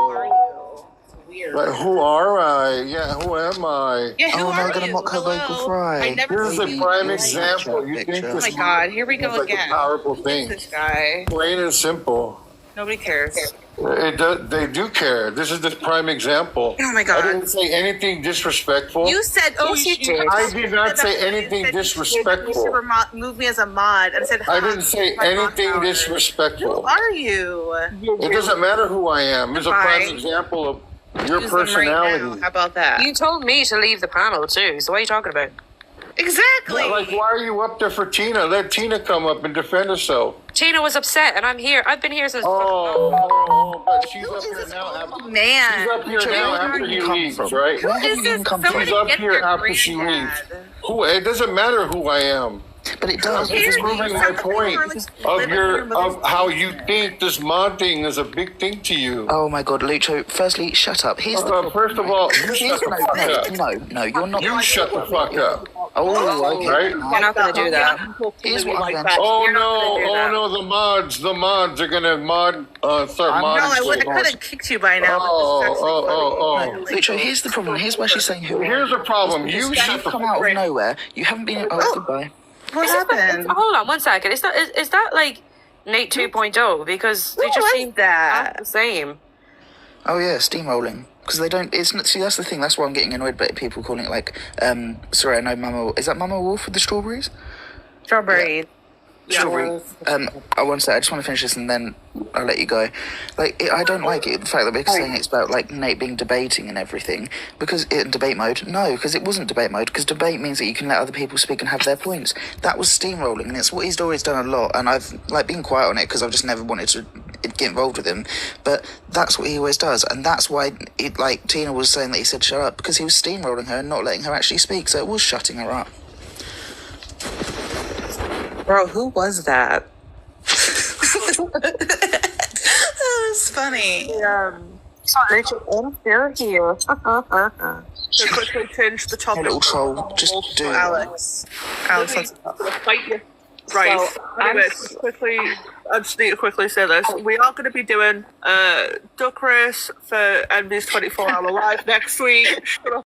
are you? It's weird. Like, who are I? Yeah, who am I? Yeah, who Oh, no, are gonna you? mock her vocal Hello? fry. I never Here's a seen prime you. example. You think Picture. this Oh my God, here we go is like again. a powerful thing. This guy. Plain and simple. Nobody cares. They do care. This is the prime example. Oh my God. I didn't say anything disrespectful. You said, oh, Yes, you she did. I did not say anything You disrespectful. should move me as a mod. And I said, I didn't say my mod anything power. Who disrespectful. are you? It doesn't matter who I am. It's a prime Fine. example of your Use them right now. personality. How about that? You told me to leave the panel too, so what are you talking about? Exactly. Like, why are you up there for Tina? Let Tina come up and defend herself. Tina was upset, and I'm here. I've been here since. But she's up here now. Man. She's up here now after he come leaves, from? right? Where have This you is even come from? She's up here after she leaves. It doesn't matter who I am. But it does. It's proving my point of how you think this mod thing is a big thing to you. Oh my God, Lucho. Firstly, shut up. Here's the First of all, you shut the fuck up. no, you're not. You shut the fuck up. Oh, okay. Right? You're not going to do that. Here's what I'm Oh no, the mods are gonna start I'm No, modding. I shit. could have kicked you by now. but this is actually funny. Lucho, here's the problem. Here's why she's saying who. Here's the problem. You You've shut the come fuck out up. of nowhere. You haven't been. Oh, goodbye. What happened? Hold on 1 second. Is that like Nate 2.0? Because they Who just was seem that? the same. Oh yeah, steamrolling. Because they don't. It's not. See, that's the thing. That's why I'm getting annoyed by people calling it like. Sorry, I know Mama. Is that Mama Wolf with the strawberries? Strawberry. Strawberry. I want to say. I just want to finish this and then I'll let you go. I don't like it. The fact that we're saying it's about like Nate being debating and everything because in debate mode. No, because it wasn't debate mode. Because debate means that you can let other people speak and have their points. That was steamrolling, and it's what he's always done a lot. And I've been quiet on it because I've just never wanted to get involved with him. But that's what he always does, and that's why Tina was saying that he said shut up because he was steamrolling her and not letting her actually speak. So it was shutting her up. Bro, who was that? That's funny. Richard Envyy here. So quickly change the topic. Hey, little troll, just do it. Alex. Alex, Let me fight you. Right. So, anyway, I just need to quickly say this. We are going to be doing duck race for Envy's 24-hour live next week. Shut up.